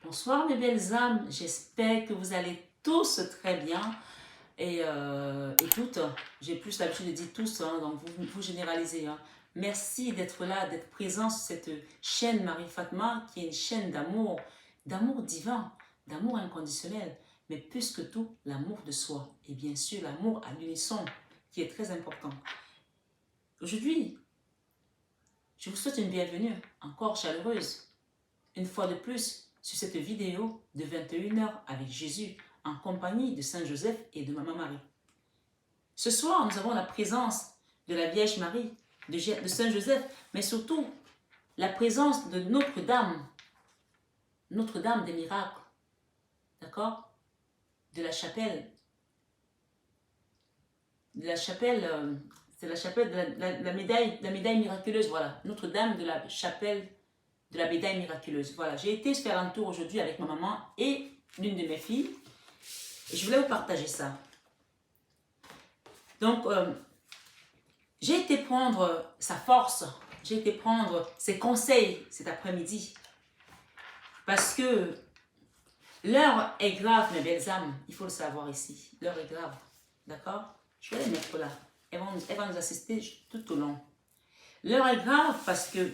Bonsoir mes belles âmes, j'espère que vous allez tous très bien et toutes. J'ai plus l'habitude de dire tous, hein, donc vous généralisez. Hein. Merci d'être là, d'être présent sur cette chaîne Marie Fatma qui est une chaîne d'amour, d'amour divin, d'amour inconditionnel, mais plus que tout, l'amour de soi et bien sûr l'amour à l'unisson qui est très important. Aujourd'hui, je vous souhaite une bienvenue encore chaleureuse, une fois de plus, sur cette vidéo de 21h avec Jésus en compagnie de Saint Joseph et de Maman Marie. Ce soir, nous avons la présence de la Vierge Marie, de Saint Joseph, mais surtout la présence de Notre-Dame des miracles, d'accord? De la chapelle, c'est la chapelle de la médaille miraculeuse, voilà. Notre-Dame de la chapelle de la médaille miraculeuse. Voilà, j'ai été faire un tour aujourd'hui avec ma maman et l'une de mes filles. Et je voulais vous partager ça. Donc, j'ai été prendre sa force, j'ai été prendre ses conseils cet après-midi. Parce que l'heure est grave, mes belles âmes. Il faut le savoir ici. L'heure est grave. D'accord? Je vais les mettre là. Elles vont nous assister tout au long. L'heure est grave parce que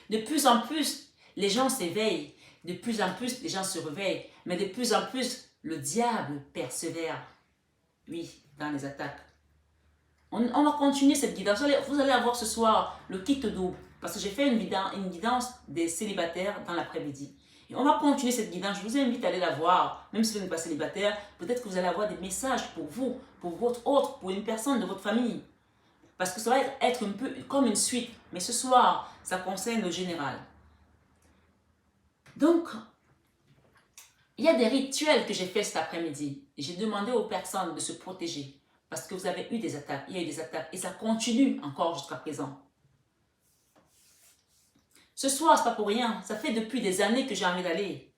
de plus en plus, les gens s'éveillent. De plus en plus, les gens se réveillent. Mais de plus en plus, le diable persévère. Oui, dans les attaques. On va continuer cette guidance. Vous allez avoir ce soir le kit double. Parce que j'ai fait une guidance des célibataires dans l'après-midi. Et on va continuer cette guidance. Je vous invite à aller la voir. Même si vous n'êtes pas célibataire, peut-être que vous allez avoir des messages pour vous, pour votre autre, pour une personne de votre famille. Parce que ça va être un peu comme une suite. Mais ce soir, ça concerne le général. Donc, il y a des rituels que j'ai fait cet après-midi. J'ai demandé aux personnes de se protéger. Parce que vous avez eu des attaques. Il y a eu des attaques. Et ça continue encore jusqu'à présent. Ce soir, ce n'est pas pour rien. Ça fait depuis des années que j'ai envie d'aller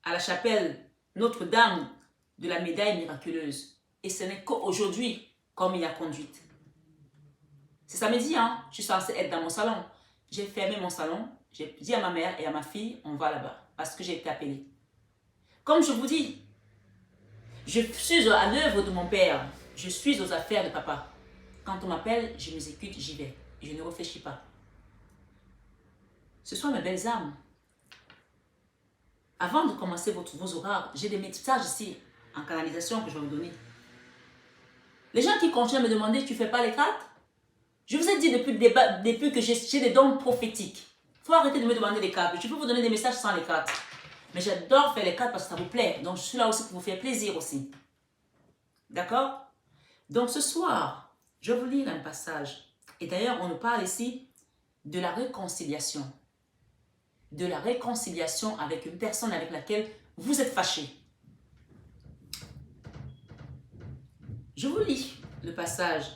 à la chapelle Notre-Dame de la médaille miraculeuse. Et ce n'est qu'aujourd'hui qu'on m'y a conduite. C'est samedi, hein? Je suis censée être dans mon salon. J'ai fermé mon salon. J'ai dit à ma mère et à ma fille, on va là-bas. Parce que j'ai été appelée. Comme je vous dis, je suis à l'œuvre de mon père. Je suis aux affaires de papa. Quand on m'appelle, je m'exécute, j'y vais. Je ne réfléchis pas. Ce sont mes belles âmes. Avant de commencer vos oracles, j'ai des messages ici en canalisation que je vais vous donner. Les gens qui continuent à me demander, tu ne fais pas les cartes? Je vous ai dit depuis que j'ai des dons prophétiques. Il faut arrêter de me demander les cartes. Je peux vous donner des messages sans les cartes. Mais j'adore faire les cartes parce que ça vous plaît. Donc je suis là aussi pour vous faire plaisir aussi. D'accord? Donc ce soir, je vais vous lire un passage. Et d'ailleurs, on nous parle ici de la réconciliation. De la réconciliation avec une personne avec laquelle vous êtes fâché. Je vous lis le passage.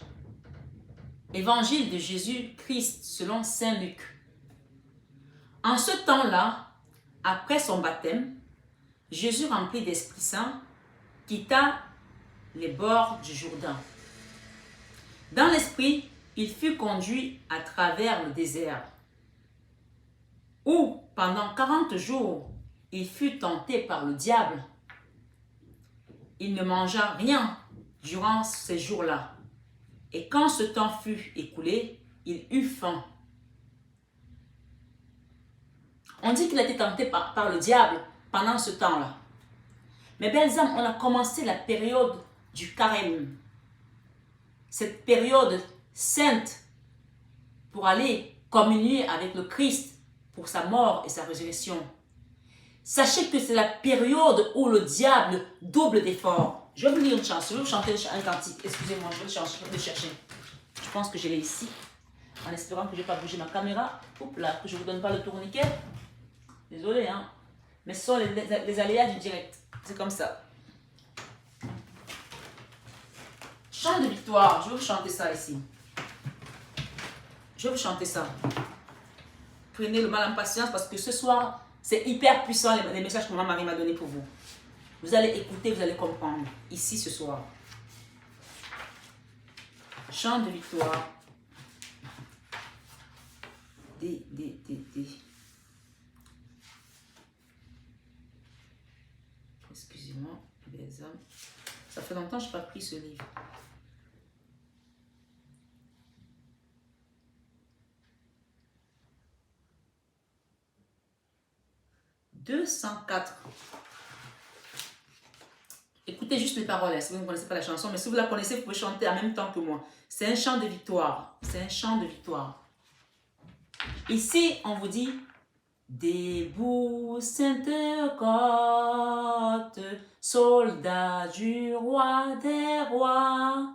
Évangile de Jésus-Christ selon Saint Luc. En ce temps-là, après son baptême, Jésus, rempli d'Esprit Saint, quitta les bords du Jourdain. Dans l'esprit, il fut conduit à travers le désert, où, pendant 40 jours, il fut tenté par le diable. Il ne mangea rien durant ces jours-là. Et quand ce temps fut écoulé, il eut faim. On dit qu'il a été tenté par le diable pendant ce temps-là. Mes belles âmes, on a commencé la période du carême. Cette période sainte pour aller communier avec le Christ pour sa mort et sa résurrection. Sachez que c'est la période où le diable double d'efforts. Je vais vous lire une chanson, je vais vous chanter un cantique. Excusez-moi, je vais le chercher. Je pense que je l'ai ici. En espérant que je n'ai pas bougé ma caméra. Oups là, que je ne vous donne pas le tourniquet. Désolé, hein. Mais ce sont les aléas du direct. C'est comme ça. Chant de victoire. Je vais vous chanter ça ici. Je vais vous chanter ça. Prenez le mal en patience parce que ce soir, c'est hyper puissant les messages que Maman Marie m'a donnés pour vous. Vous allez écouter, vous allez comprendre. Ici ce soir. Chant de victoire. Excusez-moi, les hommes. Ça fait longtemps que je n'ai pas pris ce livre. « 204. » Écoutez juste les paroles, hein, si vous ne connaissez pas la chanson, mais si vous la connaissez, vous pouvez chanter en même temps que moi. C'est un chant de victoire. C'est un chant de victoire. Ici, on vous dit, debout, Sainte-Côte, soldat du roi des rois,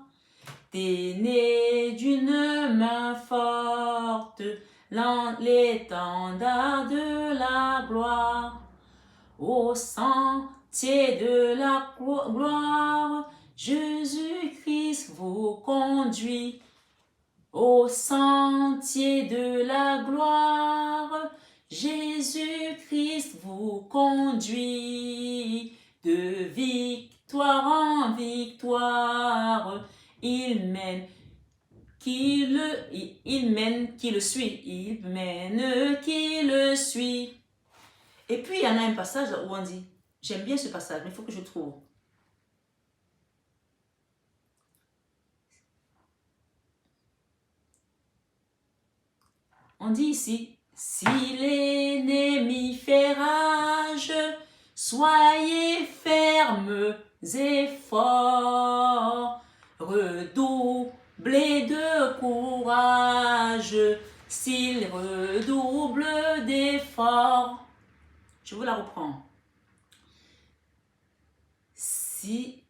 t'es né d'une main forte, l'étendard de la gloire, au sentier de la gloire, Jésus-Christ vous conduit. Au sentier de la gloire, Jésus-Christ vous conduit. De victoire en victoire, il mène qui le suit. Il mène qui le suit. Et puis il y en a un passage où on dit, j'aime bien ce passage, mais il faut que je trouve. On dit ici, si l'ennemi fait rage, soyez fermes et forts, redoublez de courage, s'il redouble d'efforts. Je vous la reprends. Si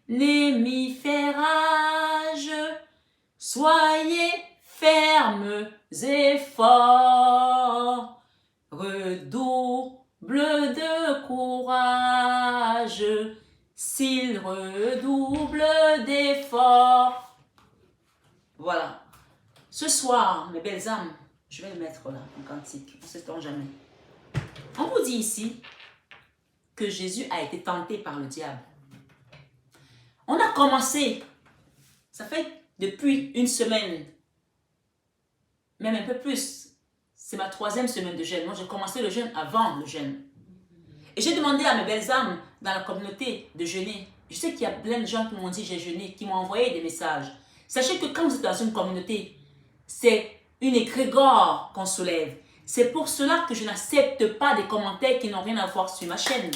l'ennemi fait rage, soyez fermes et forts, redouble de courage, s'il redouble d'efforts. Voilà. Ce soir, mes belles âmes, je vais le mettre là, en cantique, on ne s'étend jamais. On vous dit ici que Jésus a été tenté par le diable. On a commencé, ça fait depuis une semaine, même un peu plus. C'est ma 3e semaine de jeûne. Moi, j'ai commencé le jeûne avant le jeûne. Et j'ai demandé à mes belles âmes dans la communauté de jeûner. Je sais qu'il y a plein de gens qui m'ont dit j'ai jeûné, qui m'ont envoyé des messages. Sachez que quand vous êtes dans une communauté, c'est une égrégore qu'on soulève. C'est pour cela que je n'accepte pas des commentaires qui n'ont rien à voir sur ma chaîne.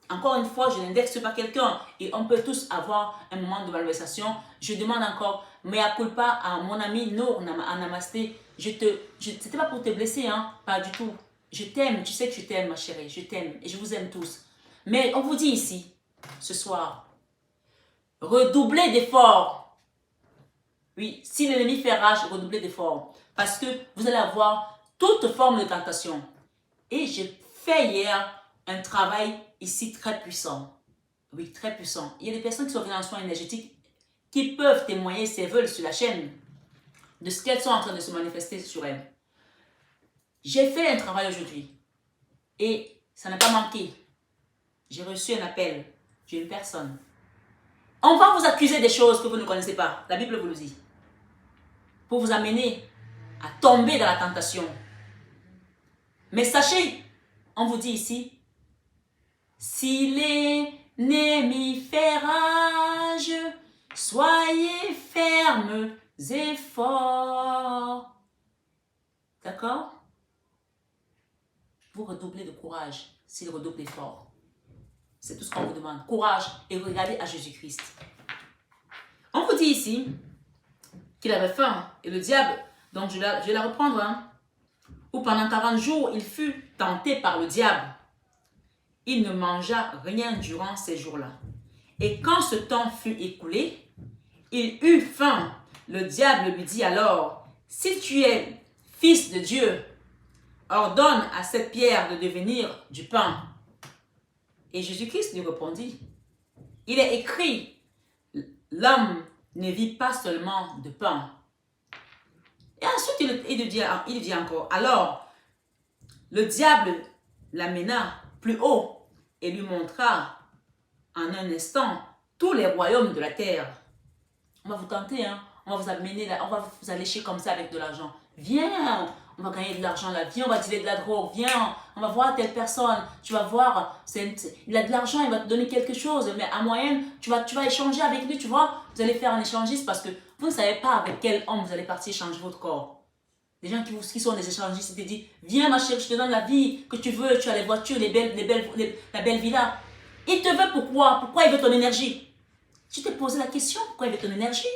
Encore une fois, je n'indexe pas quelqu'un et on peut tous avoir un moment de valorisation. Je demande encore, mea culpa à mon ami Nour Namasté. C'était pas pour te blesser, hein, pas du tout. Je t'aime, tu sais que je t'aime, ma chérie, je t'aime et je vous aime tous. Mais on vous dit ici, ce soir, redoublez d'efforts. Oui, si l'ennemi fait rage, redoublez d'efforts. Parce que vous allez avoir toute forme de tentation. Et j'ai fait hier un travail ici très puissant. Oui, très puissant. Il y a des personnes qui sont venues en soins énergétiques qui peuvent témoigner, si elles veulent, sur la chaîne, de ce qu'elles sont en train de se manifester sur elles. J'ai fait un travail aujourd'hui et ça n'a pas manqué. J'ai reçu un appel d'une personne. On va vous accuser des choses que vous ne connaissez pas. La Bible vous le dit. Pour vous amener à tomber dans la tentation. Mais sachez, on vous dit ici, si l'ennemi fait rage, soyez fermes et forts. D'accord? Vous redoublez de courage s'il redouble d'efforts. C'est tout ce qu'on vous demande. Courage et regardez à Jésus-Christ. On vous dit ici qu'il avait faim et le diable, donc je vais la reprendre, hein, où pendant 40 jours il fut tenté par le diable. Il ne mangea rien durant ces jours-là. Et quand ce temps fut écoulé, il eut faim. Le diable lui dit alors, si tu es fils de Dieu, ordonne à cette pierre de devenir du pain. Et Jésus-Christ lui répondit, il est écrit, l'homme ne vit pas seulement de pain. Et ensuite, il lui dit encore, alors, le diable l'amena plus haut et lui montra en un instant tous les royaumes de la terre. On va vous tenter, hein? On va vous amener là, on va vous allécher comme ça avec de l'argent. Viens, on va gagner de l'argent là, viens, on va dealer de la drogue, viens, on va voir telle personne, tu vas voir, il a de l'argent, il va te donner quelque chose, mais à moyenne, tu vas échanger avec lui, tu vois, vous allez faire un échangiste parce que vous ne savez pas avec quel homme vous allez partir échanger votre corps. Les gens qui sont des échangistes, ils te disent, viens ma chérie, je te donne la vie que tu veux, tu as les voitures, la belle villa. Il te veut pourquoi? Pourquoi il veut ton énergie? Tu t'es posé la question, pourquoi il veut ton énergie?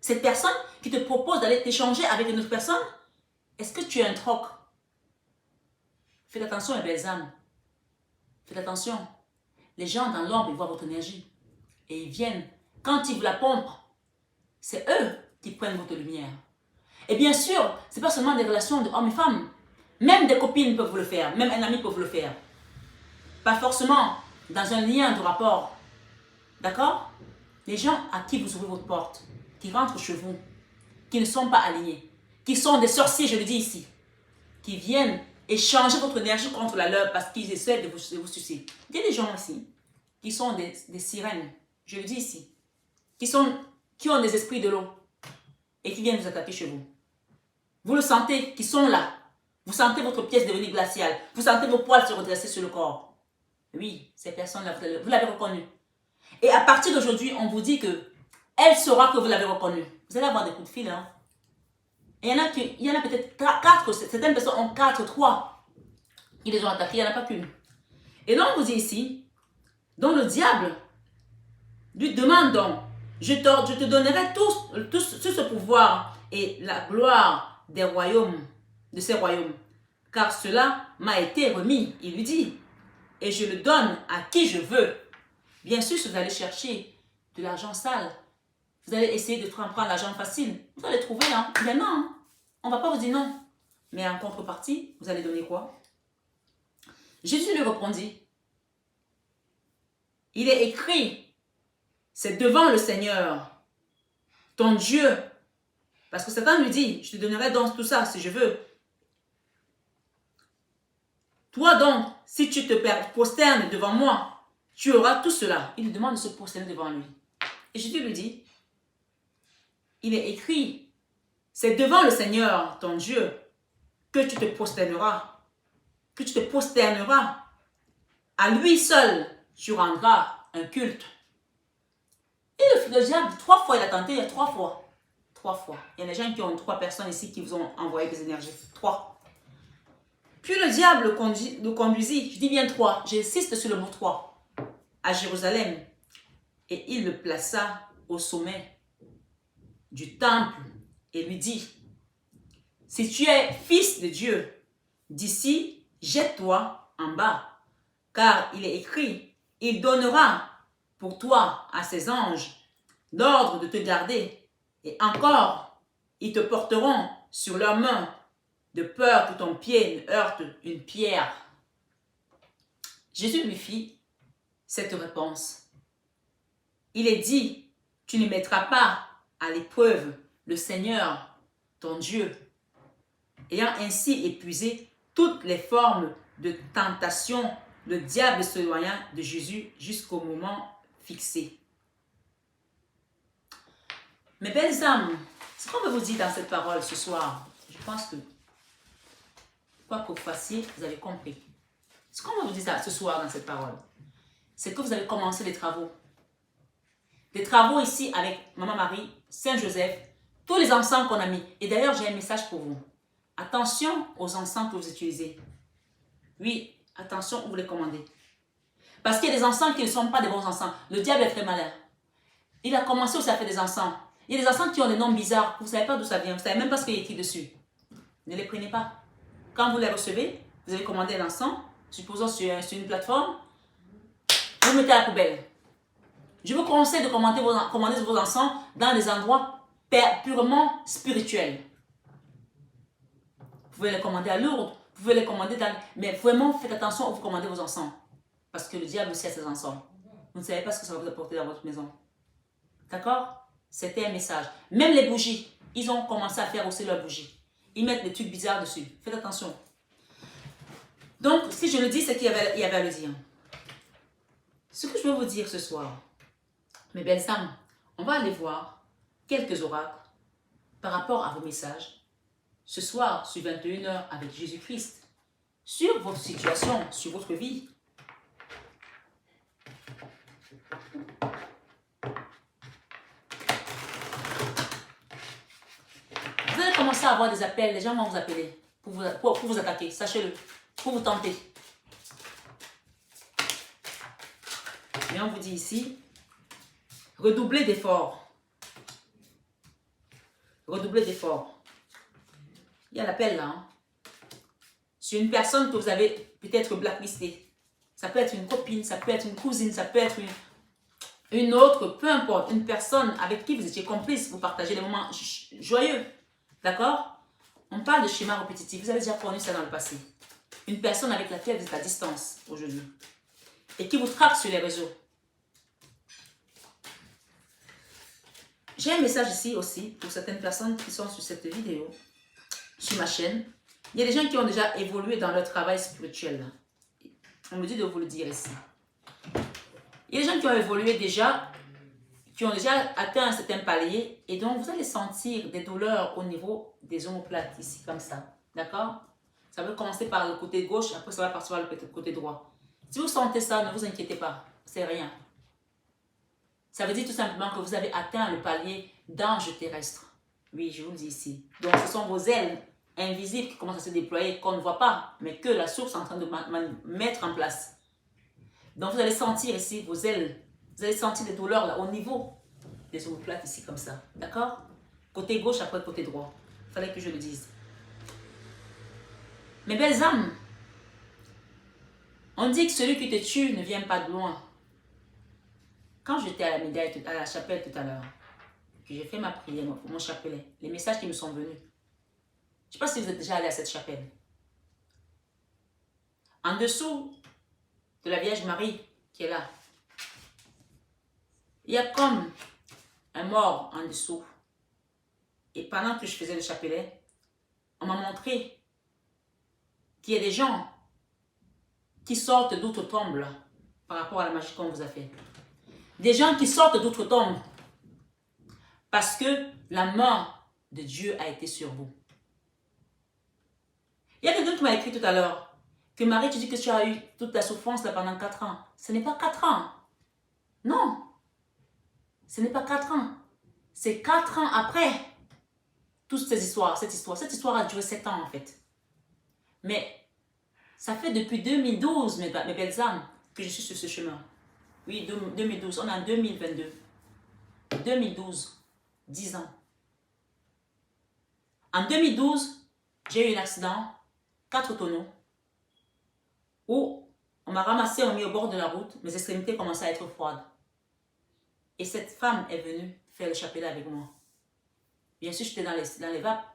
Cette personne qui te propose d'aller t'échanger avec une autre personne, est-ce que tu es un troc? Faites attention, les belles âmes. Faites attention. Les gens dans l'ombre, ils voient votre énergie. Et ils viennent. Quand ils vous la pompent, c'est eux qui prennent votre lumière. Et bien sûr, ce n'est pas seulement des relations de hommes et femmes. Même des copines peuvent vous le faire. Même un ami peut vous le faire. Pas forcément dans un lien de rapport. D'accord? Les gens à qui vous ouvrez votre porte, qui rentrent chez vous, qui ne sont pas alignés, qui sont des sorciers, je le dis ici, qui viennent échanger votre énergie contre la leur parce qu'ils essaient de vous sucer. Il y a des gens ici qui sont des sirènes, je le dis ici, qui ont des esprits de l'eau et qui viennent vous attaquer chez vous. Vous le sentez, qui sont là. Vous sentez votre pièce devenir glaciale. Vous sentez vos poils se redresser sur le corps. Oui, ces personnes-là, vous l'avez reconnue. Et à partir d'aujourd'hui, on vous dit que elle saura que vous l'avez reconnue. Vous allez avoir des coups de fil, hein. Et il y en a peut-être 4, certaines personnes ont 4, 3. Ils les ont attaqués, il n'y en a pas qu'une. Et donc, on vous dit ici, donc le diable lui demande donc, je te donnerai tout ce pouvoir et la gloire des royaumes, de ces royaumes, car cela m'a été remis, il lui dit, et je le donne à qui je veux. Bien sûr, si vous allez chercher de l'argent sale, vous allez essayer de prendre l'argent facile, vous allez trouver, hein. Mais non, on ne va pas vous dire non. Mais en contrepartie, vous allez donner quoi? Jésus lui répondit, il est écrit, c'est devant le Seigneur, ton Dieu. Parce que Satan lui dit, je te donnerai donc tout ça si je veux. Toi donc, si tu te prosternes devant moi, tu auras tout cela. Il lui demande de se prosterner devant lui. Et Jésus lui dit, il est écrit, c'est devant le Seigneur, ton Dieu, que tu te prosterneras. Que tu te prosterneras. À lui seul, tu rendras un culte. Et le diable, 3 fois, il a tenté, il y a 3 fois. 3 fois. Il y a des gens qui ont 3 personnes ici qui vous ont envoyé des énergies. 3. Puis le diable le conduisit, je dis bien 3, j'insiste sur le mot 3, à Jérusalem. Et il le plaça au sommet du temple et lui dit, si tu es fils de Dieu, d'ici, jette-toi en bas, car il est écrit, il donnera pour toi à ses anges l'ordre de te garder, et encore, ils te porteront sur leurs mains, de peur que ton pied ne heurte une pierre. Jésus lui fit cette réponse. Il est dit, tu ne mettras pas à l'épreuve le Seigneur, ton Dieu, ayant ainsi épuisé toutes les formes de tentation, le diable s'éloigna de Jésus jusqu'au moment fixé. Mes belles âmes, ce qu'on veut vous dire dans cette parole ce soir, je pense que quoi que vous fassiez, vous avez compris. Ce qu'on va vous dire ce soir dans cette parole, c'est que vous allez commencer les travaux. Des travaux ici avec Maman Marie, Saint-Joseph, tous les encens qu'on a mis. Et d'ailleurs, j'ai un message pour vous. Attention aux encens que vous utilisez. Oui, attention où vous les commandez. Parce qu'il y a des encens qui ne sont pas des bons encens. Le diable est très malin. Il a commencé aussi à faire des encens. Il y a des encens qui ont des noms bizarres. Vous ne savez pas d'où ça vient. Vous ne savez même pas ce qu'il y a écrit dessus. Ne les prenez pas. Quand vous les recevez, vous avez commandé l'encens, supposons sur une plateforme, vous mettez à la poubelle. Je vous conseille de commander vos encens dans des endroits purement spirituels. Vous pouvez les commander à Lourdes, vous pouvez les commander dans... Mais vraiment, faites attention où vous commandez vos encens. Parce que le diable aussi a ses encens. Vous ne savez pas ce que ça va vous apporter dans votre maison. D'accord? C'était un message. Même les bougies, ils ont commencé à faire aussi leurs bougies. Ils mettent des trucs bizarres dessus. Faites attention. Donc, si je le dis, c'est qu'il y avait à le dire. Ce que je veux vous dire ce soir, mes belles âmes, on va aller voir quelques oracles par rapport à vos messages. ce soir sur 21h avec Jésus-Christ sur votre situation, sur votre vie. Vous allez commencer à avoir des appels, les gens vont vous appeler pour vous attaquer, sachez-le, pour vous tenter. Mais on vous dit ici, redoublez d'efforts. Redoublez d'efforts. Il y a l'appel là. Hein. Sur une personne que vous avez peut-être blacklistée. Ça peut être une copine, ça peut être une cousine, ça peut être une autre, peu importe. Une personne avec qui vous étiez complice, vous partagez des moments joyeux. D'accord? On parle de schéma répétitif. Vous avez déjà connu ça dans le passé. Une personne avec laquelle vous êtes à distance aujourd'hui. Et qui vous traque sur les réseaux. J'ai un message ici aussi pour certaines personnes qui sont sur cette vidéo, sur ma chaîne. Il y a des gens qui ont déjà évolué dans leur travail spirituel. On me dit de vous le dire ici. Il y a des gens qui ont évolué déjà, qui ont déjà atteint un certain palier et donc vous allez sentir des douleurs au niveau des omoplates ici, comme ça. D'accord? Ça va commencer par le côté gauche, après ça va partir par le côté droit. Si vous sentez ça, ne vous inquiétez pas, c'est rien. Ça veut dire tout simplement que vous avez atteint le palier d'ange terrestre. Oui, je vous le dis ici. Donc, ce sont vos ailes invisibles qui commencent à se déployer, qu'on ne voit pas, mais que la source est en train de mettre en place. Donc, vous allez sentir ici vos ailes. Vous allez sentir des douleurs là, au niveau des omoplates ici, comme ça. D'accord? Côté gauche, après côté droit. Il fallait que je le dise. Mes belles âmes, on dit que celui qui te tue ne vient pas de loin. Quand j'étais à la médaille, à la chapelle tout à l'heure, que j'ai fait ma prière pour mon chapelet, les messages qui me sont venus. Je ne sais pas si vous êtes déjà allé à cette chapelle. En dessous de la Vierge Marie qui est là, il y a comme un mort en dessous. Et pendant que je faisais le chapelet, on m'a montré qu'il y a des gens qui sortent d'outre-tombe là, par rapport à la magie qu'on vous a fait. Des gens qui sortent d'outre-tombe parce que la main de Dieu a été sur vous. Il y a quelqu'un qui m'a écrit tout à l'heure que Marie, tu dis que tu as eu toute la souffrance là pendant 4 ans. Ce n'est pas 4 ans. Non. Ce n'est pas 4 ans. C'est 4 ans après toutes ces histoires, cette histoire a duré 7 ans en fait. Mais ça fait depuis 2012, mes belles âmes, que je suis sur ce chemin. Oui, 2012, on est en 2022. 2012, 10 ans. En 2012, j'ai eu un accident, 4 tonneaux, où on m'a ramassé, on m'a mis au bord de la route, mes extrémités commençaient à être froides. Et cette femme est venue faire le chapelet avec moi. Bien sûr, j'étais dans les vapes.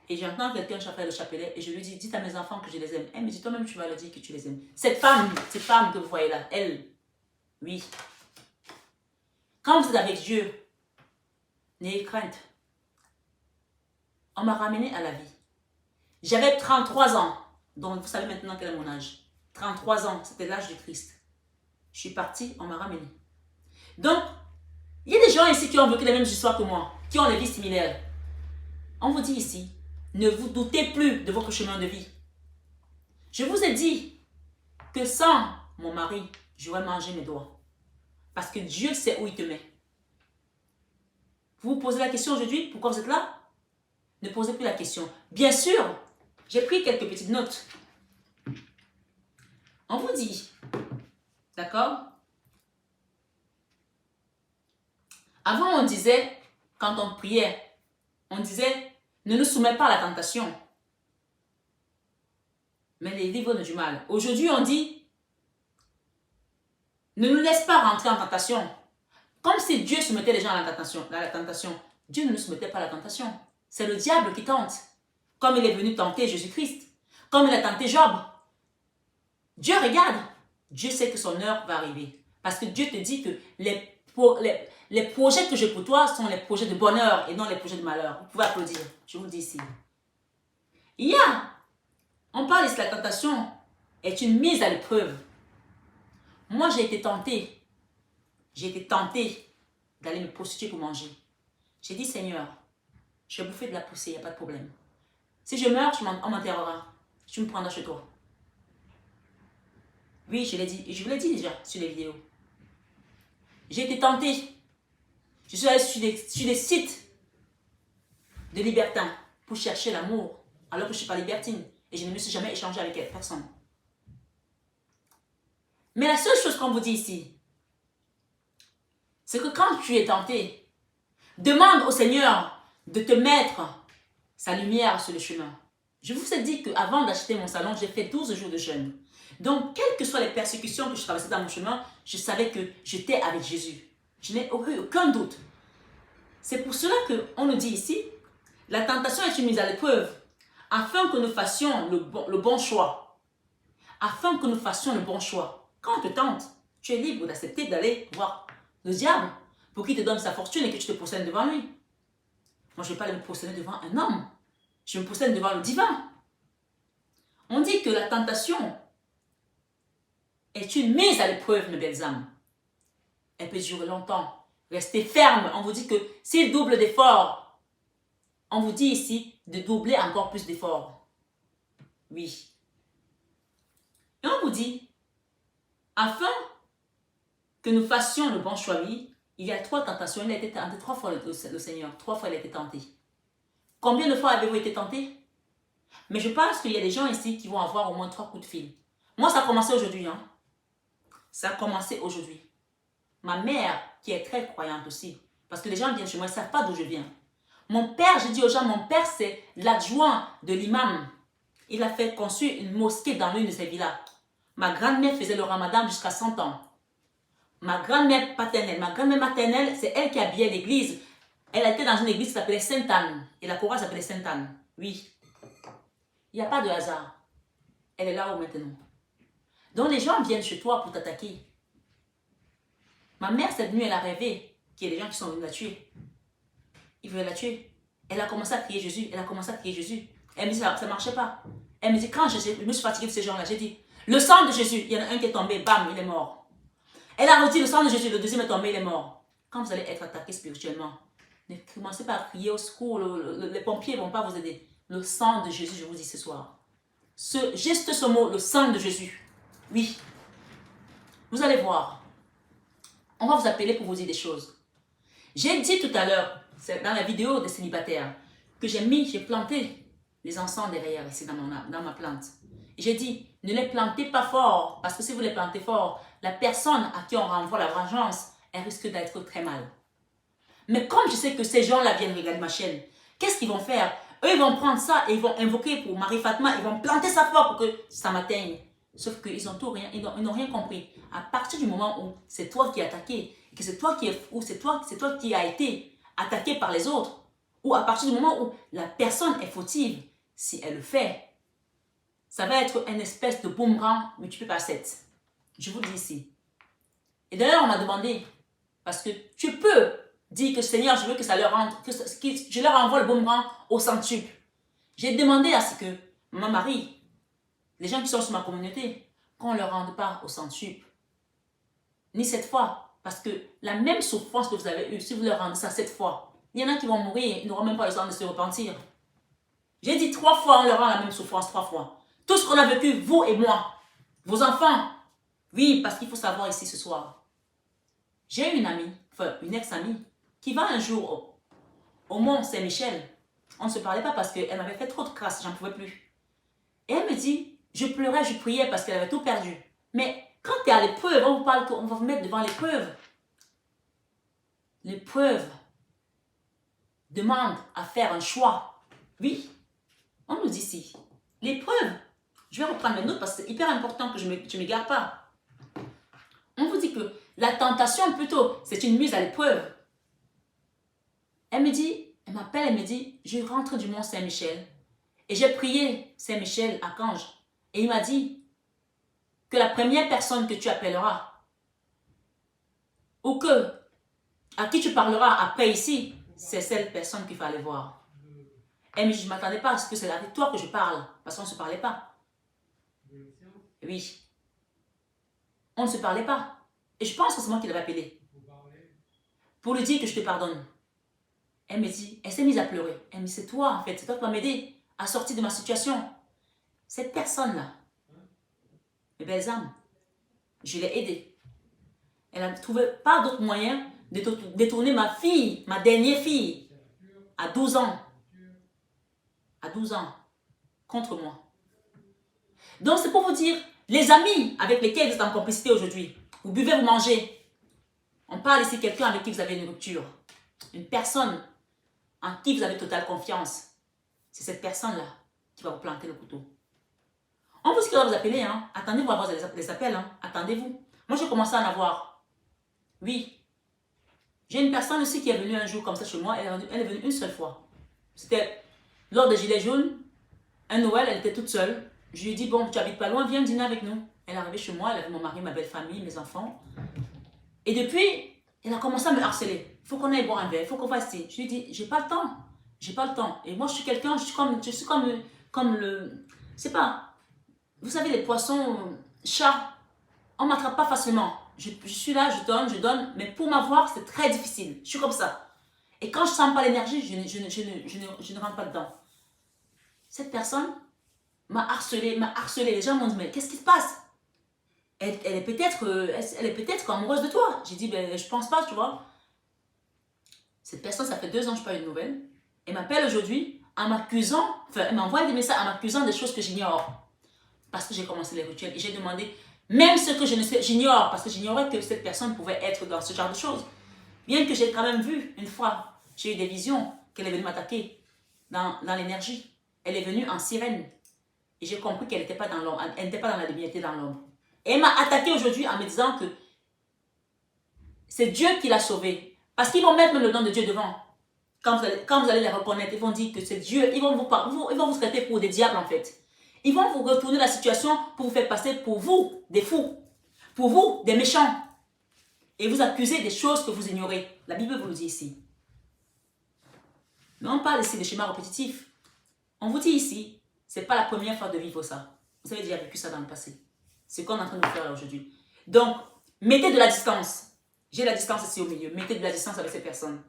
Et j'entends quelqu'un faire le chapelet et je lui dis, dites à mes enfants que je les aime. Elle me dit, toi-même, tu vas leur dire que tu les aimes. Cette femme que vous voyez là, elle, oui. Quand vous êtes avec Dieu, n'ayez crainte. On m'a ramené à la vie. J'avais 33 ans. Donc, vous savez maintenant quel est mon âge. 33 ans, c'était l'âge du Christ. Je suis partie, on m'a ramené. Donc, il y a des gens ici qui ont vécu les mêmes histoires que moi, qui ont des vies similaires. On vous dit ici, ne vous doutez plus de votre chemin de vie. Je vous ai dit que sans mon mari, j'aurais mangé mes doigts. Parce que Dieu sait où il te met. Vous vous posez la question aujourd'hui, pourquoi vous êtes là? Ne posez plus la question. Bien sûr, j'ai pris quelques petites notes. On vous dit, d'accord? Avant, on disait, quand on priait, on disait, ne nous soumets pas à la tentation, mais les livres du mal. Aujourd'hui, on dit, ne nous laisse pas rentrer en tentation. Comme si Dieu soumettait les gens à la tentation. Dieu ne nous soumettait pas à la tentation. C'est le diable qui tente. Comme il est venu tenter Jésus-Christ. Comme il a tenté Job. Dieu regarde. Dieu sait que son heure va arriver. Parce que Dieu te dit que les projets que j'ai pour toi sont les projets de bonheur et non les projets de malheur. Vous pouvez applaudir. Je vous le dis ici. On parle ici de la tentation est une mise à l'épreuve. Moi, j'ai été tentée. J'ai été tentée d'aller me prostituer pour manger. J'ai dit, Seigneur, je vais bouffer de la poussée, il n'y a pas de problème. Si je meurs, on m'enterrera. Tu me prendras chez toi. Oui, je l'ai dit. Et je vous l'ai dit déjà sur les vidéos. J'ai été tentée. Je suis allée sur des sites de libertins pour chercher l'amour, alors que je ne suis pas libertine. Et je ne me suis jamais échangée avec personne. Mais la seule chose qu'on vous dit ici, c'est que quand tu es tenté, demande au Seigneur de te mettre sa lumière sur le chemin. Je vous ai dit qu'avant d'acheter mon salon, j'ai fait 12 jours de jeûne. Donc, quelles que soient les persécutions que je traversais dans mon chemin, je savais que j'étais avec Jésus. Je n'ai aucun doute. C'est pour cela qu'on nous dit ici, la tentation est une mise à l'épreuve, afin que nous fassions le bon choix. Afin que nous fassions le bon choix. Quand on te tente, tu es libre d'accepter d'aller voir le diable pour qu'il te donne sa fortune et que tu te procèdes devant lui. Moi, je ne vais pas me procéder devant un homme. Je me procède devant le divin. On dit que la tentation est une mise à l'épreuve, mes belles âmes. Elle peut durer longtemps. Restez ferme. On vous dit que s'il double d'efforts, on vous dit ici de doubler encore plus d'efforts. Oui. Et on vous dit, afin que nous fassions le bon choix, oui, il y a 3 tentations. Il a été tenté 3 fois le Seigneur. 3 fois il a été tenté. Combien de fois avez-vous été tenté? Mais je pense qu'il y a des gens ici qui vont avoir au moins 3 coups de fil. Moi, ça a commencé aujourd'hui. Hein? Ça a commencé aujourd'hui. Ma mère, qui est très croyante aussi, parce que les gens viennent chez moi, ils ne savent pas d'où je viens. Mon père, je dis aux gens, mon père, c'est l'adjoint de l'imam. Il a fait construire une mosquée dans l'une de ses villas. Ma grand-mère faisait le ramadan jusqu'à 100 ans. Ma grand-mère paternelle, ma grand-mère maternelle, c'est elle qui habillait l'église. Elle était dans une église qui s'appelait Sainte-Anne. Et la chorale s'appelait Sainte-Anne. Oui. Il n'y a pas de hasard. Elle est là-haut maintenant. Donc les gens viennent chez toi pour t'attaquer. Ma mère, cette nuit, elle a rêvé qu'il y a des gens qui sont venus la tuer. Ils veulent la tuer. Elle a commencé à crier Jésus. Elle a commencé à crier Jésus. Elle me dit, ça ne marchait pas. Elle me dit, quand je me suis fatiguée de ces gens-là, j'ai dit, le sang de Jésus, il y en a un qui est tombé, bam, il est mort. Elle a redit le sang de Jésus, le deuxième est tombé, il est mort. Quand vous allez être attaqué spirituellement, ne commencez pas à crier au secours, les pompiers ne vont pas vous aider. Le sang de Jésus, je vous dis ce soir. Juste ce mot, le sang de Jésus. Oui. Vous allez voir. On va vous appeler pour vous dire des choses. J'ai dit tout à l'heure, dans la vidéo des célibataires, que j'ai planté les encens derrière ici dans ma plante. Et j'ai dit, ne les plantez pas fort, parce que si vous les plantez fort, la personne à qui on renvoie la vengeance, elle risque d'être très mal. Mais comme je sais que ces gens-là viennent regarder ma chaîne, qu'est-ce qu'ils vont faire? Eux, ils vont prendre ça et ils vont invoquer pour Marie Fatma, ils vont planter ça fort pour que ça m'atteigne. Sauf qu'ils n'ont rien compris. À partir du moment où c'est toi qui es attaqué, que c'est toi qui as été attaqué par les autres, ou à partir du moment où la personne est fautive, si elle le fait, ça va être une espèce de boomerang multiplié par 7. Je vous le dis ici. Et d'ailleurs, on m'a demandé, parce que tu peux dire que Seigneur, je veux que ça leur rentre, que je leur envoie le boomerang au centuple. J'ai demandé à ce que ma Marie, les gens qui sont sur ma communauté, qu'on ne leur rende pas au centuple. Ni 7 fois. Parce que la même souffrance que vous avez eue, si vous leur rendez ça 7 fois, il y en a qui vont mourir, ils n'auront même pas le temps de se repentir. J'ai dit 3 fois, on leur rend la même souffrance 3 fois. Tout ce qu'on a vécu, vous et moi, vos enfants. Oui, parce qu'il faut savoir ici ce soir. J'ai une amie, enfin une ex-amie, qui va un jour au Mont Saint-Michel. On ne se parlait pas parce qu'elle m'avait fait trop de crasse, j'en pouvais plus. Et elle me dit, je pleurais, je priais parce qu'elle avait tout perdu. Mais quand tu es à l'épreuve, on vous parle qu'on va vous mettre devant l'épreuve. L'épreuve demande à faire un choix. Oui, on nous dit ici. L'épreuve, je vais reprendre mes notes parce que c'est hyper important que je ne m'égare pas. On vous dit que la tentation, plutôt, c'est une mise à l'épreuve. Elle me dit, elle m'appelle, elle me dit, je rentre du Mont Saint-Michel. Et j'ai prié Saint-Michel, Archange. Et il m'a dit que la première personne que tu appelleras, ou à qui tu parleras après ici, c'est cette personne qu'il fallait voir. Elle me dit, je ne m'attendais pas à ce que c'est avec toi que je parle, parce qu'on ne se parlait pas. Oui. On ne se parlait pas. Et je pense que c'est moi qui l'avais appelé. Pour lui dire que je te pardonne. Elle me dit, elle s'est mise à pleurer. Elle me dit, c'est toi en fait, c'est toi qui vas m'aider à sortir de ma situation. Cette personne-là, mes belles âmes, je l'ai aidée. Elle n'a trouvé pas d'autre moyen de détourner ma fille, ma dernière fille, à 12 ans. À 12 ans, contre moi. Donc c'est pour vous dire, les amis avec lesquels vous êtes en complicité aujourd'hui, vous buvez, vous mangez. On parle ici de quelqu'un avec qui vous avez une rupture. Une personne en qui vous avez totale confiance. C'est cette personne-là qui va vous planter le couteau. On vous dit qu'il va vous appeler, hein. Attendez-vous à avoir des appels, hein. Attendez-vous. Moi, j'ai commencé à en avoir. Oui. J'ai une personne aussi qui est venue un jour comme ça chez moi. Elle est venue une seule fois. C'était lors des Gilets jaunes. Un Noël, elle était toute seule. Je lui ai dit, bon, tu habites pas loin, viens dîner avec nous. Elle est arrivée chez moi, elle avait mon mari, ma belle famille, mes enfants. Et depuis, elle a commencé à me harceler. Il faut qu'on aille boire un verre, il faut qu'on fasse ci. Je lui ai dit, j'ai pas le temps. J'ai pas le temps. Et moi, je suis quelqu'un, je suis comme le, c'est pas, vous savez, les poissons, chats, on m'attrape pas facilement. Je suis là, je donne, mais pour m'avoir, c'est très difficile. Je suis comme ça. Et quand je sens pas l'énergie, je ne rentre pas dedans. Cette personne m'a harcelé. Les gens m'ont dit, mais qu'est-ce qui se passe? Elle est peut-être amoureuse de toi. J'ai dit, ben, je pense pas, tu vois. Cette personne, ça fait 2 ans que je n'ai pas eu de nouvelles. Elle m'appelle aujourd'hui en m'accusant, enfin, elle m'envoie des messages en m'accusant des choses que j'ignore. Parce que j'ai commencé les rituels et j'ai demandé, même ce que je ne sais, j'ignore, parce que j'ignorais que cette personne pouvait être dans ce genre de choses. Bien que j'ai quand même vu, une fois, j'ai eu des visions qu'elle est venue m'attaquer dans l'énergie. Elle est venue en sirène. Et j'ai compris qu'elle n'était pas dans l'ombre, elle n'était pas dans la lumière, elle était dans l'ombre. Et elle m'a attaqué aujourd'hui en me disant que c'est Dieu qui l'a sauvée. Parce qu'ils vont mettre le nom de Dieu devant. Quand vous allez les reconnaître, ils vont dire que c'est Dieu. Ils vont vous traiter pour des diables en fait. Ils vont vous retourner la situation pour vous faire passer pour vous des fous. Pour vous des méchants. Et vous accuser des choses que vous ignorez. La Bible vous le dit ici. Mais on parle ici de schémas répétitifs. On vous dit ici, c'est pas la première fois de vivre ça. Vous avez déjà vécu ça dans le passé. C'est ce qu'on est en train de faire aujourd'hui. Donc, mettez de la distance. J'ai la distance ici au milieu. Mettez de la distance avec ces personnes.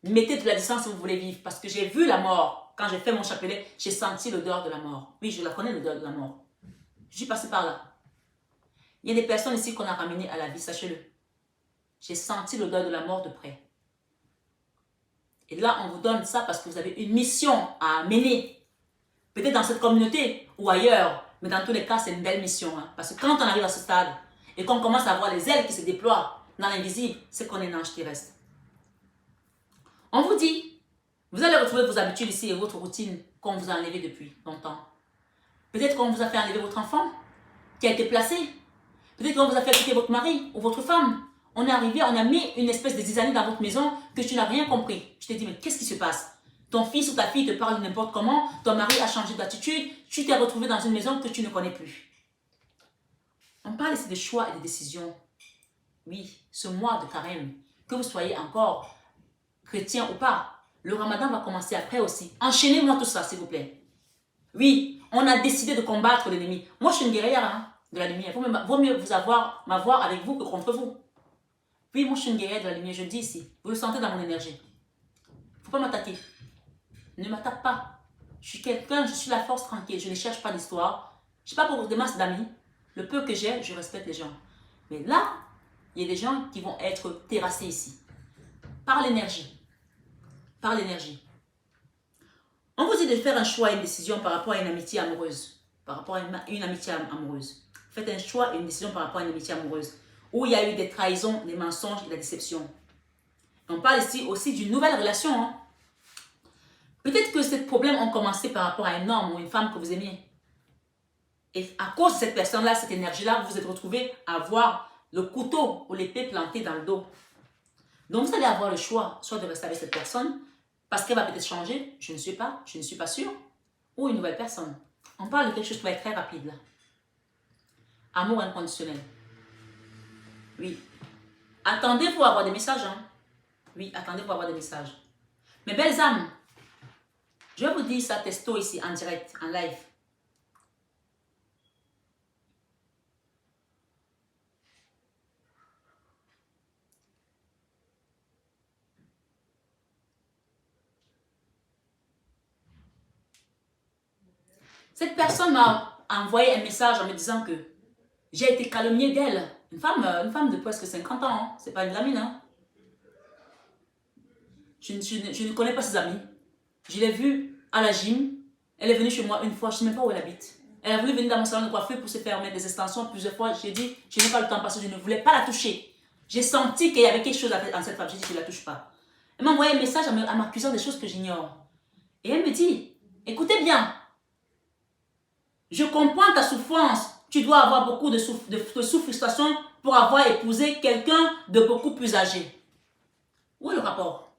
Mettez de la distance si vous voulez vivre. Parce que j'ai vu la mort. Quand j'ai fait mon chapelet, j'ai senti l'odeur de la mort. Oui, je la connais, l'odeur de la mort. Je suis passée par là. Il y a des personnes ici qu'on a ramenées à la vie, sachez-le. J'ai senti l'odeur de la mort de près. Et là, on vous donne ça parce que vous avez une mission à mener. Peut-être dans cette communauté ou ailleurs. Mais dans tous les cas, c'est une belle mission. Hein. Parce que quand on arrive à ce stade et qu'on commence à voir les ailes qui se déploient dans l'invisible, c'est qu'on est un ange terrestre. On vous dit, vous allez retrouver vos habitudes ici et votre routine qu'on vous a enlevé depuis longtemps. Peut-être qu'on vous a fait enlever votre enfant qui a été placé. Peut-être qu'on vous a fait quitter votre mari ou votre femme. On est arrivé, on a mis une espèce de zizanie dans votre maison que tu n'as rien compris. Je t'ai dit, mais qu'est-ce qui se passe? Ton fils ou ta fille te parle n'importe comment, ton mari a changé d'attitude, tu t'es retrouvé dans une maison que tu ne connais plus. On parle ici de choix et de décisions. Oui, ce mois de carême, que vous soyez encore chrétien ou pas, le ramadan va commencer après aussi. Enchaînez-moi tout ça, s'il vous plaît. Oui, on a décidé de combattre l'ennemi. Moi, je suis une guerrière hein, de la lumière. Vaut mieux m'avoir avec vous que contre vous. Oui, moi, je suis une guerrière de la lumière, je le dis ici. Vous le sentez dans mon énergie. Il ne faut pas m'attaquer. Ne m'attaque pas. Je suis quelqu'un, je suis la force tranquille. Je ne cherche pas d'histoire. Je n'ai pas pour des masses d'amis. Le peu que j'ai, je respecte les gens. Mais là, il y a des gens qui vont être terrassés ici. Par l'énergie. Par l'énergie. On vous dit de faire un choix et une décision par rapport à une amitié amoureuse. Par rapport à une amitié amoureuse. Faites un choix et une décision par rapport à une amitié amoureuse. Où il y a eu des trahisons, des mensonges et de la déception. On parle ici aussi d'une nouvelle relation. Hein. Peut-être que ces problèmes ont commencé par rapport à un homme ou une femme que vous aimiez. Et à cause de cette personne-là, cette énergie-là, vous vous êtes retrouvé à avoir le couteau ou l'épée plantée dans le dos. Donc vous allez avoir le choix, soit de rester avec cette personne, parce qu'elle va peut-être changer, je ne suis pas sûre, ou une nouvelle personne. On parle de quelque chose qui va être très rapide là. Amour inconditionnel. Oui. Attendez-vous à avoir des messages. Hein? Oui, attendez-vous à avoir des messages. Mes belles âmes, je vais vous dire ça testo ici, en direct, en live. Cette personne m'a envoyé un message en me disant que j'ai été calomniée d'elle. Une femme de presque 50 ans, hein. C'est pas une gamine. Hein. Je ne connais pas ses amis. Je l'ai vue à la gym. Elle est venue chez moi une fois, je ne sais même pas où elle habite. Elle a voulu venir dans mon salon de coiffure pour se faire mettre des extensions plusieurs fois. J'ai dit, je n'ai pas le temps parce que je ne voulais pas la toucher. J'ai senti qu'il y avait quelque chose en cette femme. J'ai dit, je ne la touche pas. Elle m'a envoyé un message en m'accusant des choses que j'ignore. Et elle me dit, écoutez bien, je comprends ta souffrance. Tu dois avoir beaucoup de frustration pour avoir épousé quelqu'un de beaucoup plus âgé. Où est le rapport?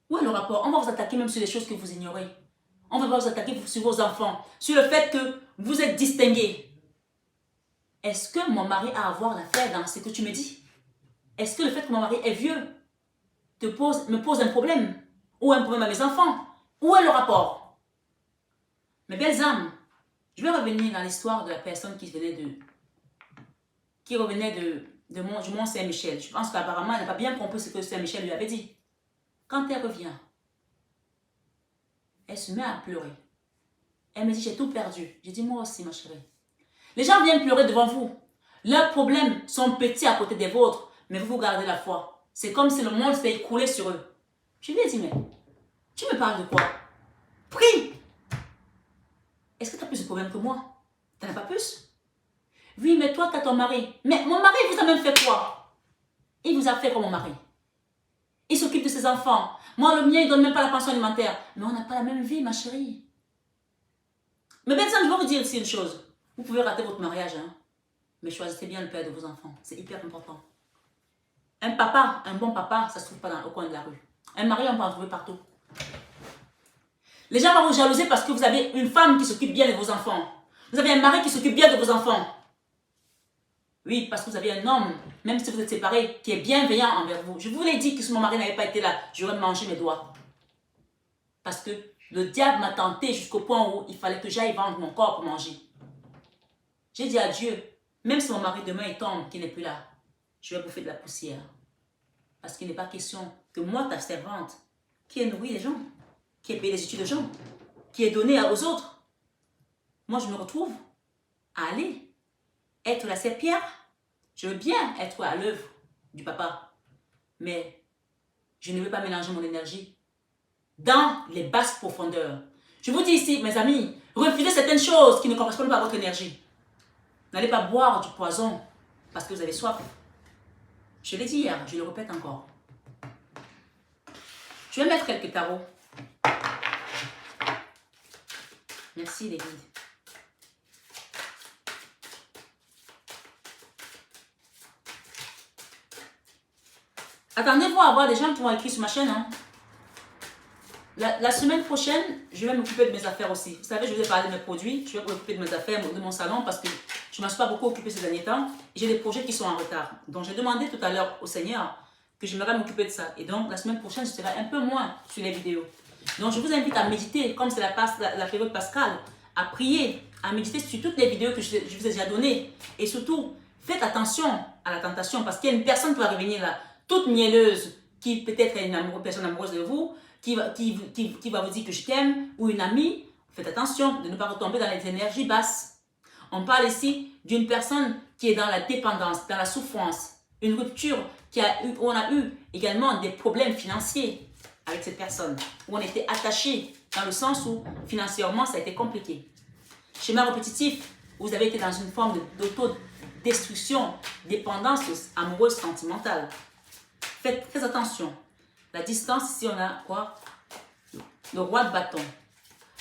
Où est le rapport? On va vous attaquer même sur les choses que vous ignorez. On va vous attaquer sur vos enfants, sur le fait que vous êtes distingués. Est-ce que mon mari a à voir l'affaire dans ce que tu me dis? Est-ce que le fait que mon mari est vieux me pose un problème? Ou un problème à mes enfants? Où est le rapport? Mes belles âmes, je vais revenir dans l'histoire de la personne qui revenait du Mont Saint-Michel. Je pense qu'apparemment, elle n'a pas bien compris ce que Saint-Michel lui avait dit. Quand elle revient, elle se met à pleurer. Elle me dit, j'ai tout perdu. J'ai dit, moi aussi, ma chérie. Les gens viennent pleurer devant vous. Leurs problèmes sont petits à côté des vôtres, mais vous gardez la foi. C'est comme si le monde s'était écroulé sur eux. Je lui ai dit, mais tu me parles de quoi? Prie! Est-ce que tu as plus de problèmes que moi? Tu n'en as pas plus? Oui, mais toi, tu as ton mari. Mais mon mari vous a même fait quoi? Il vous a fait comme mon mari. Il s'occupe de ses enfants. Moi, le mien, il ne donne même pas la pension alimentaire. Mais on n'a pas la même vie, ma chérie. Mais bien, je vais vous dire ici une chose. Vous pouvez rater votre mariage, hein? Mais choisissez bien le père de vos enfants. C'est hyper important. Un papa, un bon papa, ça ne se trouve pas au coin de la rue. Un mari, on peut en trouver partout. Les gens vont vous jalouser parce que vous avez une femme qui s'occupe bien de vos enfants. Vous avez un mari qui s'occupe bien de vos enfants. Oui, parce que vous avez un homme, même si vous êtes séparés, qui est bienveillant envers vous. Je vous l'ai dit que si mon mari n'avait pas été là, j'aurais mangé mes doigts. Parce que le diable m'a tenté jusqu'au point où il fallait que j'aille vendre mon corps pour manger. J'ai dit à Dieu, même si mon mari demain il tombe, qu'il n'est plus là, je vais bouffer de la poussière. Parce qu'il n'est pas question que moi, ta servante, qui ait nourri les gens, qui ait payé les études aux gens, qui ait donné aux autres, moi je me retrouve à aller être la serpillère. Je veux bien être à l'œuvre du papa, mais je ne veux pas mélanger mon énergie dans les basses profondeurs. Je vous dis ici, mes amis, refusez certaines choses qui ne correspondent pas à votre énergie. N'allez pas boire du poison parce que vous avez soif. Je l'ai dit hier, je le répète encore. Je vais mettre quelques tarots. Merci les guides. Attendez-vous à avoir des gens qui vont écrire sur ma chaîne. Hein. La semaine prochaine, je vais m'occuper de mes affaires aussi. Vous savez, je vous ai parlé de mes produits. Je vais m'occuper de mes affaires, de mon salon parce que je ne m'en suis pas beaucoup occupée ces derniers temps. J'ai des projets qui sont en retard. Donc, j'ai demandé tout à l'heure au Seigneur que j'aimerais m'occuper de ça. Et donc, la semaine prochaine, je serai un peu moins sur les vidéos. Donc, je vous invite à méditer, comme c'est la période pascale, à prier, à méditer sur toutes les vidéos que je vous ai déjà données. Et surtout, faites attention à la tentation parce qu'il y a une personne qui va revenir là, toute mielleuse, qui peut-être est une personne amoureuse de vous, qui va vous dire que je t'aime, ou une amie. Faites attention de ne pas retomber dans les énergies basses. On parle ici d'une personne qui est dans la dépendance, dans la souffrance, une rupture où on a eu également des problèmes financiers avec cette personne, où on était attaché dans le sens où financièrement ça a été compliqué. Schéma répétitif, vous avez été dans une forme d'autodestruction, dépendance amoureuse sentimentale. Faites très attention. La distance, ici on a quoi? Le roi de bâton.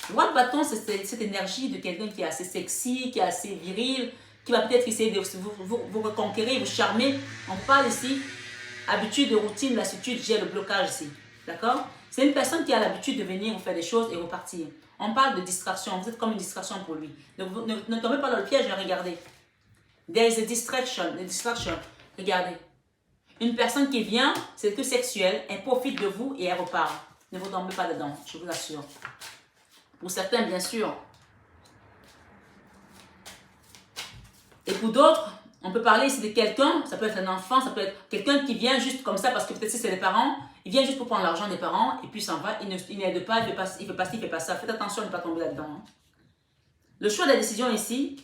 Le roi de bâton, c'est cette énergie de quelqu'un qui est assez sexy, qui est assez viril, qui va peut-être essayer de vous reconquérir, vous charmer. On parle ici, habitude, de routine, lassitude, j'ai le blocage ici. D'accord? C'est une personne qui a l'habitude de venir vous faire des choses et repartir. On parle de distraction, vous êtes comme une distraction pour lui. Donc ne tombez pas dans le piège, regardez. There is a distraction, regardez. Une personne qui vient, c'est que sexuel, elle profite de vous et elle repart. Ne vous tombez pas dedans, je vous assure. Pour certains, bien sûr. Et pour d'autres, On peut parler ici de quelqu'un, ça peut être un enfant, ça peut être quelqu'un qui vient juste comme ça parce que peut-être c'est les parents, il vient juste pour prendre l'argent des parents et puis s'en va, il n'aide pas, il fait pas ci, il fait pas ça. Faites attention à ne pas tomber là-dedans. Hein. Le choix de la décision ici,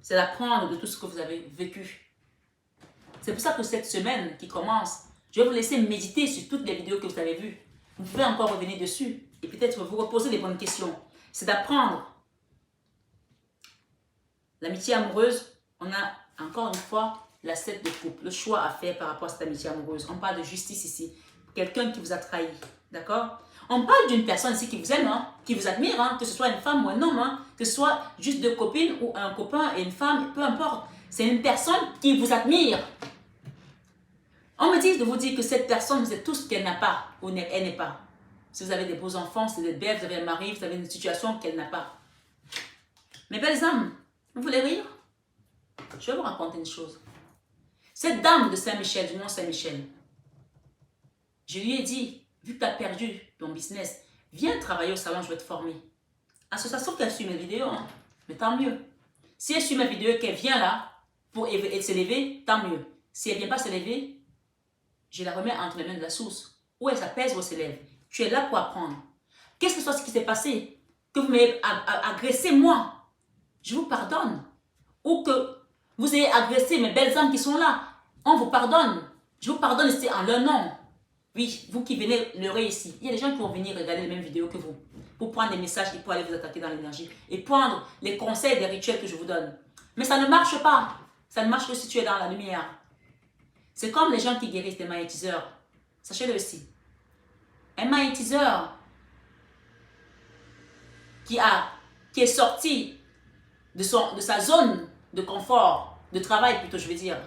c'est d'apprendre de tout ce que vous avez vécu. C'est pour ça que cette semaine qui commence, je vais vous laisser méditer sur toutes les vidéos que vous avez vues. Vous pouvez encore revenir dessus et peut-être vous reposer des bonnes questions. C'est d'apprendre. L'amitié amoureuse, on a encore une fois la 7 de coupe, le choix à faire par rapport à cette amitié amoureuse. On parle de justice ici. Quelqu'un qui vous a trahi. D'accord? On parle d'une personne ici qui vous aime, hein, qui vous admire, hein, que ce soit une femme ou un homme, hein, que ce soit juste deux copines ou un copain et une femme, peu importe. C'est une personne qui vous admire. On me dit de vous dire que cette personne, vous êtes tout ce qu'elle n'a pas ou elle n'est pas. Si vous avez des beaux enfants, si vous êtes belle, vous avez un mari, vous avez une situation qu'elle n'a pas. Mes belles âmes, vous voulez rire? Je vais vous raconter une chose. Cette dame de Saint-Michel, du Mont Saint-Michel, je lui ai dit, vu que tu as perdu ton business, viens travailler au salon, je vais te former. À ce ça se trouve qu'elle suit mes vidéos, hein? Mais tant mieux. Si elle suit mes vidéos et qu'elle vient là pour s'élever, tant mieux. Si elle ne vient pas s'élever, je la remets entre les mains de la source. Où elle s'apaise, où elle s'élève. Tu es là pour apprendre. Qu'est-ce que soit ce qui s'est passé? Que vous m'ayez agressé moi, je vous pardonne. Ou que vous ayez agressé mes belles âmes qui sont là, on vous pardonne. Je vous pardonne ici en leur nom. Oui, vous qui venez leurrer ici, il y a des gens qui vont venir regarder les mêmes vidéos que vous, pour prendre des messages et pour aller vous attaquer dans l'énergie, et prendre les conseils des rituels que je vous donne. Mais ça ne marche pas. Ça ne marche que si tu es dans la lumière. C'est comme les gens qui guérissent des magnétiseurs. Sachez-le aussi. Un magnétiseur qui est sorti de sa zone de confort, de travail plutôt, je veux dire,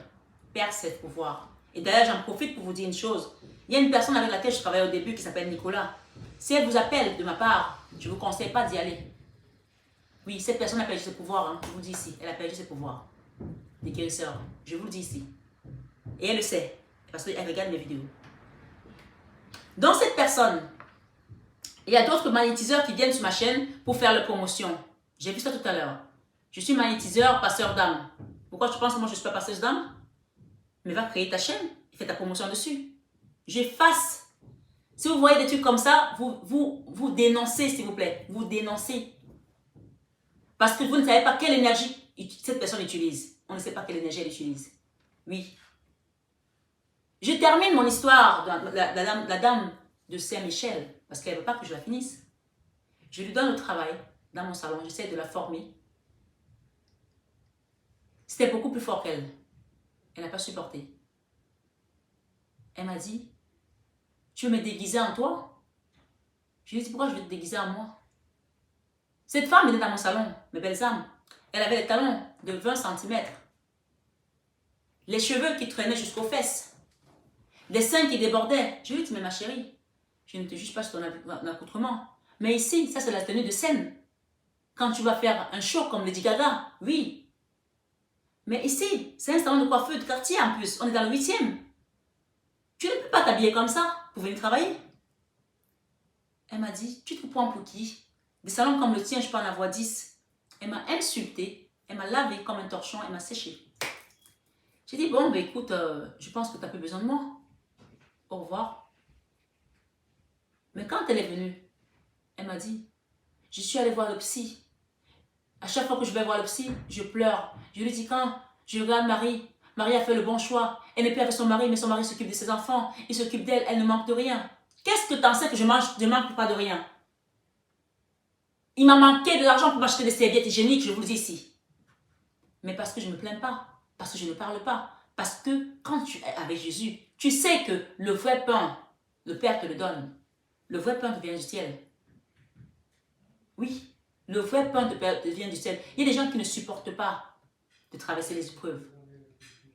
perd ses pouvoirs. Et d'ailleurs, j'en profite pour vous dire une chose. Il y a une personne avec laquelle je travaillais au début qui s'appelle Nicolas. Si elle vous appelle de ma part, je ne vous conseille pas d'y aller. Oui, cette personne a perdu ses pouvoirs, hein, je vous le dis ici. Elle a perdu ses pouvoirs. Des guérisseurs. Je vous le dis ici. Et elle le sait, parce qu'elle regarde mes vidéos. Dans cette personne, il y a d'autres magnétiseurs qui viennent sur ma chaîne pour faire leur promotion. J'ai vu ça tout à l'heure. Je suis magnétiseur, passeur d'âme. Pourquoi tu penses que moi je ne suis pas passeuse d'âme? Mais va créer ta chaîne et fais ta promotion dessus. J'efface. Si vous voyez des trucs comme ça, vous dénoncez, s'il vous plaît. Vous dénoncez. Parce que vous ne savez pas quelle énergie cette personne utilise. On ne sait pas quelle énergie elle utilise. Oui. Je termine mon histoire de la dame de Saint-Michel parce qu'elle ne veut pas que je la finisse. Je lui donne le travail dans mon salon. J'essaie de la former. C'était beaucoup plus fort qu'elle. Elle n'a pas supporté. Elle m'a dit, tu veux me déguiser en toi? Je lui ai dit, pourquoi je veux te déguiser en moi? Cette femme venait dans mon salon, mes belles âmes. Elle avait des talons de 20 cm. Les cheveux qui traînaient jusqu'aux fesses. Des seins qui débordaient. Je lui ai dit, mais ma chérie, je ne te juge pas sur ton accoutrement. Mais ici, ça c'est la tenue de scène. Quand tu vas faire un show comme Lady Gaga, oui. Mais ici, c'est un salon de coiffure de quartier en plus. On est dans le 8e. Tu ne peux pas t'habiller comme ça pour venir travailler. Elle m'a dit, tu te prends pour qui? Des salons comme le tien, je peux en avoir 10. Elle m'a insulté, elle m'a lavé comme un torchon, elle m'a séché. J'ai dit, bon, ben écoute, je pense que tu n'as plus besoin de moi. Au revoir. Mais quand elle est venue, elle m'a dit, je suis allée voir le psy. À chaque fois que je vais voir le psy, je pleure. Je lui dis, quand je regarde Marie, Marie a fait le bon choix. Elle n'est plus avec son mari, mais son mari s'occupe de ses enfants. Il s'occupe d'elle, elle ne manque de rien. Qu'est-ce que tu en sais que je ne manque pas de rien? Il m'a manqué de l'argent pour m'acheter des serviettes hygiéniques, je vous le dis ici. Mais parce que je ne me plains pas, parce que je ne parle pas, parce que quand tu es avec Jésus, tu sais que le vrai pain, le Père te le donne. Le vrai pain te vient du ciel. Oui, le vrai pain te vient du ciel. Il y a des gens qui ne supportent pas de traverser les épreuves.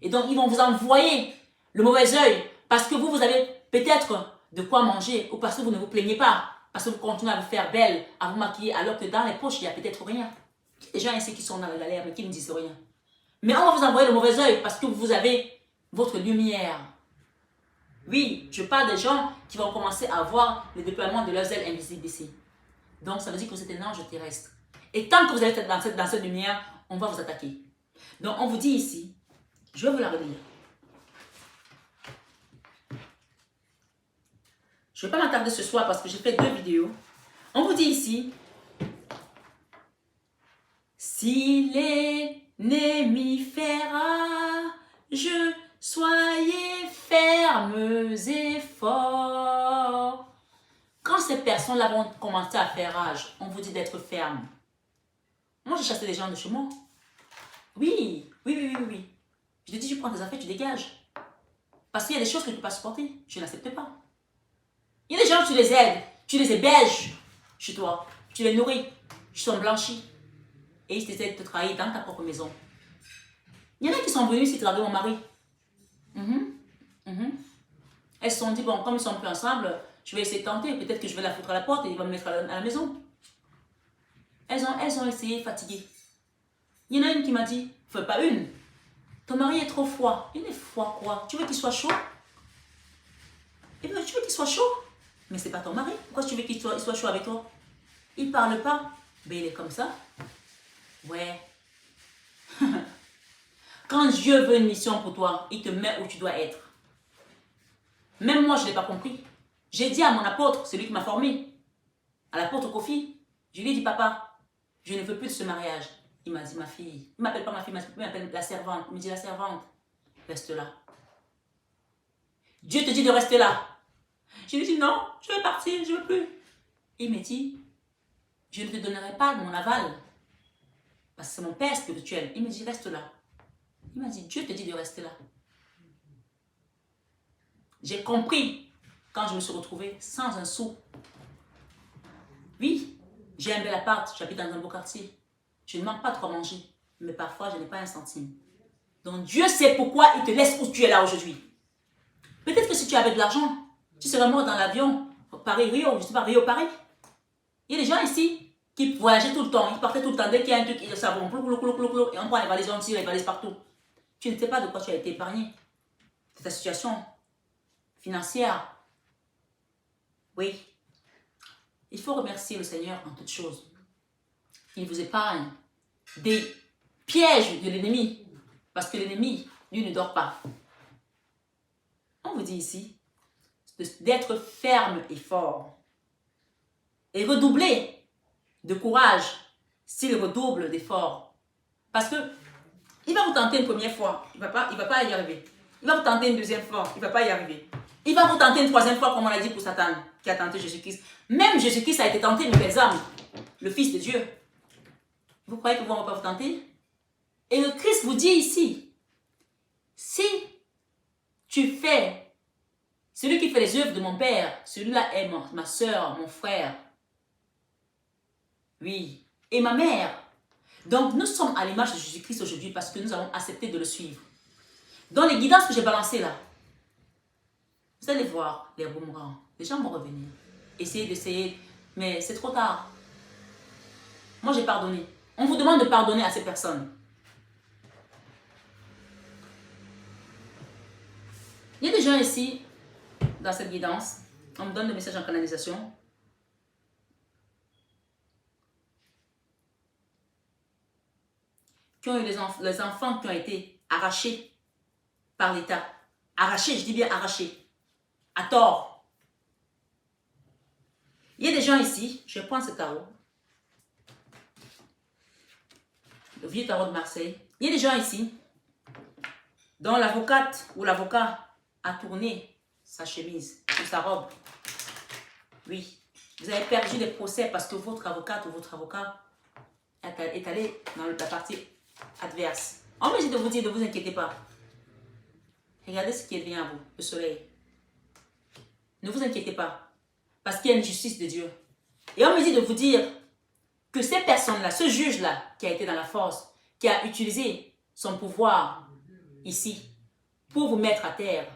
Et donc, ils vont vous envoyer le mauvais œil parce que vous avez peut-être de quoi manger ou parce que vous ne vous plaignez pas, parce que vous continuez à vous faire belle, à vous maquiller, alors que dans les poches, il n'y a peut-être rien. Il y a des gens ici qui sont dans la galère, mais qui ne disent rien. Mais on va vous envoyer le mauvais œil parce que vous avez votre lumière. Oui, je parle des gens qui vont commencer à voir le déploiement de leurs ailes invisibles ici. Donc, ça veut dire que vous êtes un ange terrestre. Et tant que vous êtes dans cette lumière, on va vous attaquer. Donc, on vous dit ici, Je vais vous la relire. Je ne vais pas m'attarder ce soir parce que j'ai fait 2 vidéos. On vous dit ici, si l'ennemi fait rage, soyez fermes et forts. Quand ces personnes-là vont commencer à faire rage, on vous dit d'être ferme. Moi, j'ai chassé des gens de chez moi. Oui. Je te dis, tu prends tes affaires, tu dégages. Parce qu'il y a des choses que tu ne peux pas supporter. Je n'accepte pas. Il y a des gens, tu les aides, tu les héberges chez toi, tu les nourris, ils sont blanchis. Et ils essaient de te trahir dans ta propre maison. Il y en a qui sont venus ici travailler mon mari. Elles se sont dit, bon, comme ils sont plus ensemble, je vais essayer de tenter. Peut-être que je vais la foutre à la porte et il va me mettre à la maison. Elles ont essayé, fatiguées. Il y en a une qui m'a dit, enfin pas une, ton mari est trop froid. Il est froid quoi? Tu veux qu'il soit chaud? Eh bien, tu veux qu'il soit chaud? Mais c'est pas ton mari. Pourquoi tu veux qu'il soit chaud avec toi? Il parle pas. Ben il est comme ça. Ouais. Quand Dieu veut une mission pour toi, il te met où tu dois être. Même moi, je ne l'ai pas compris. J'ai dit à mon apôtre, celui qui m'a formé, à l'apôtre Kofi, je lui ai dit, papa, je ne veux plus de ce mariage. Il m'a dit, ma fille, il ne m'appelle pas ma fille, il m'appelle la servante. Il me dit, la servante, reste là. Dieu te dit de rester là. Je lui ai dit, non, je vais partir, je ne veux plus. Il m'a dit, je ne te donnerai pas mon aval. Parce que c'est mon père spirituel. Il me dit, reste là. Il m'a dit, Dieu te dit de rester là. J'ai compris quand je me suis retrouvée sans un sou. Oui, j'ai un bel appart, j'habite dans un beau quartier. Je ne manque pas de quoi manger, mais parfois je n'ai pas un centime. Donc Dieu sait pourquoi il te laisse où tu es là aujourd'hui. Peut-être que si tu avais de l'argent, tu serais mort dans l'avion, Paris-Rio, je ne sais pas, Rio-Paris. Il y a des gens ici qui voyageaient tout le temps, ils partaient tout le temps, dès qu'il y a un truc, ils savent, et on prend les valises, on tire les valises partout. Tu ne sais pas de quoi tu as été épargné. C'est ta situation financière. Oui. Il faut remercier le Seigneur en toutes choses. Il vous épargne des pièges de l'ennemi. Parce que l'ennemi, lui, ne dort pas. On vous dit ici d'être ferme et fort. Et redoubler de courage s'il redouble d'efforts. Parce que il va vous tenter une première fois, il ne va pas y arriver. Il va vous tenter une deuxième fois, il ne va pas y arriver. Il va vous tenter une troisième fois, comme on l'a dit pour Satan, qui a tenté Jésus-Christ. Même Jésus-Christ a été tenté, mes belles âmes, le Fils de Dieu. Vous croyez que vous ne va pas vous tenter? Et le Christ vous dit ici, si tu fais, celui qui fait les œuvres de mon Père, celui-là est ma soeur, mon frère. Oui, et ma mère. Donc, nous sommes à l'image de Jésus-Christ aujourd'hui parce que nous avons accepté de le suivre. Dans les guidances que j'ai balancées là, vous allez voir les boomerangs. Les gens vont revenir. Essayez, mais c'est trop tard. Moi, j'ai pardonné. On vous demande de pardonner à ces personnes. Il y a des gens ici, dans cette guidance, on me donne le message en canalisation. Qui ont eu les enfants qui ont été arrachés par l'État. Arrachés, je dis bien arrachés. À tort. Il y a des gens ici, je prends ce tarot. Le vieux tarot de Marseille. Il y a des gens ici dont l'avocate ou l'avocat a tourné sa chemise ou sa robe. Oui. Vous avez perdu les procès parce que votre avocate ou votre avocat est allé dans la partie adverse. On me dit de vous dire, ne vous inquiétez pas. Regardez ce qui vient à vous, le soleil. Ne vous inquiétez pas, parce qu'il y a une justice de Dieu. Et on me dit de vous dire que ces personnes-là, ce juge-là, qui a été dans la force, qui a utilisé son pouvoir ici, pour vous mettre à terre,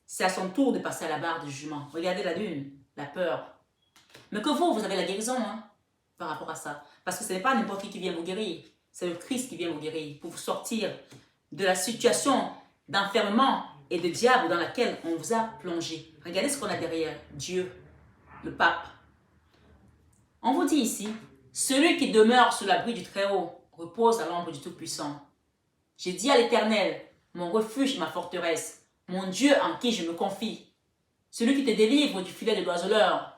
c'est à son tour de passer à la barre du jugement. Regardez la lune, la peur. Mais que vous avez la guérison par rapport à ça. Parce que ce n'est pas n'importe qui vient vous guérir. C'est le Christ qui vient vous guérir pour vous sortir de la situation d'enfermement et de diable dans laquelle on vous a plongé. Regardez ce qu'on a derrière. Dieu, le pape. On vous dit ici, celui qui demeure sous l'abri du Très-Haut repose à l'ombre du Tout-Puissant. J'ai dit à l'Éternel, mon refuge et ma forteresse, mon Dieu en qui je me confie, celui qui te délivre du filet de l'oiseleur,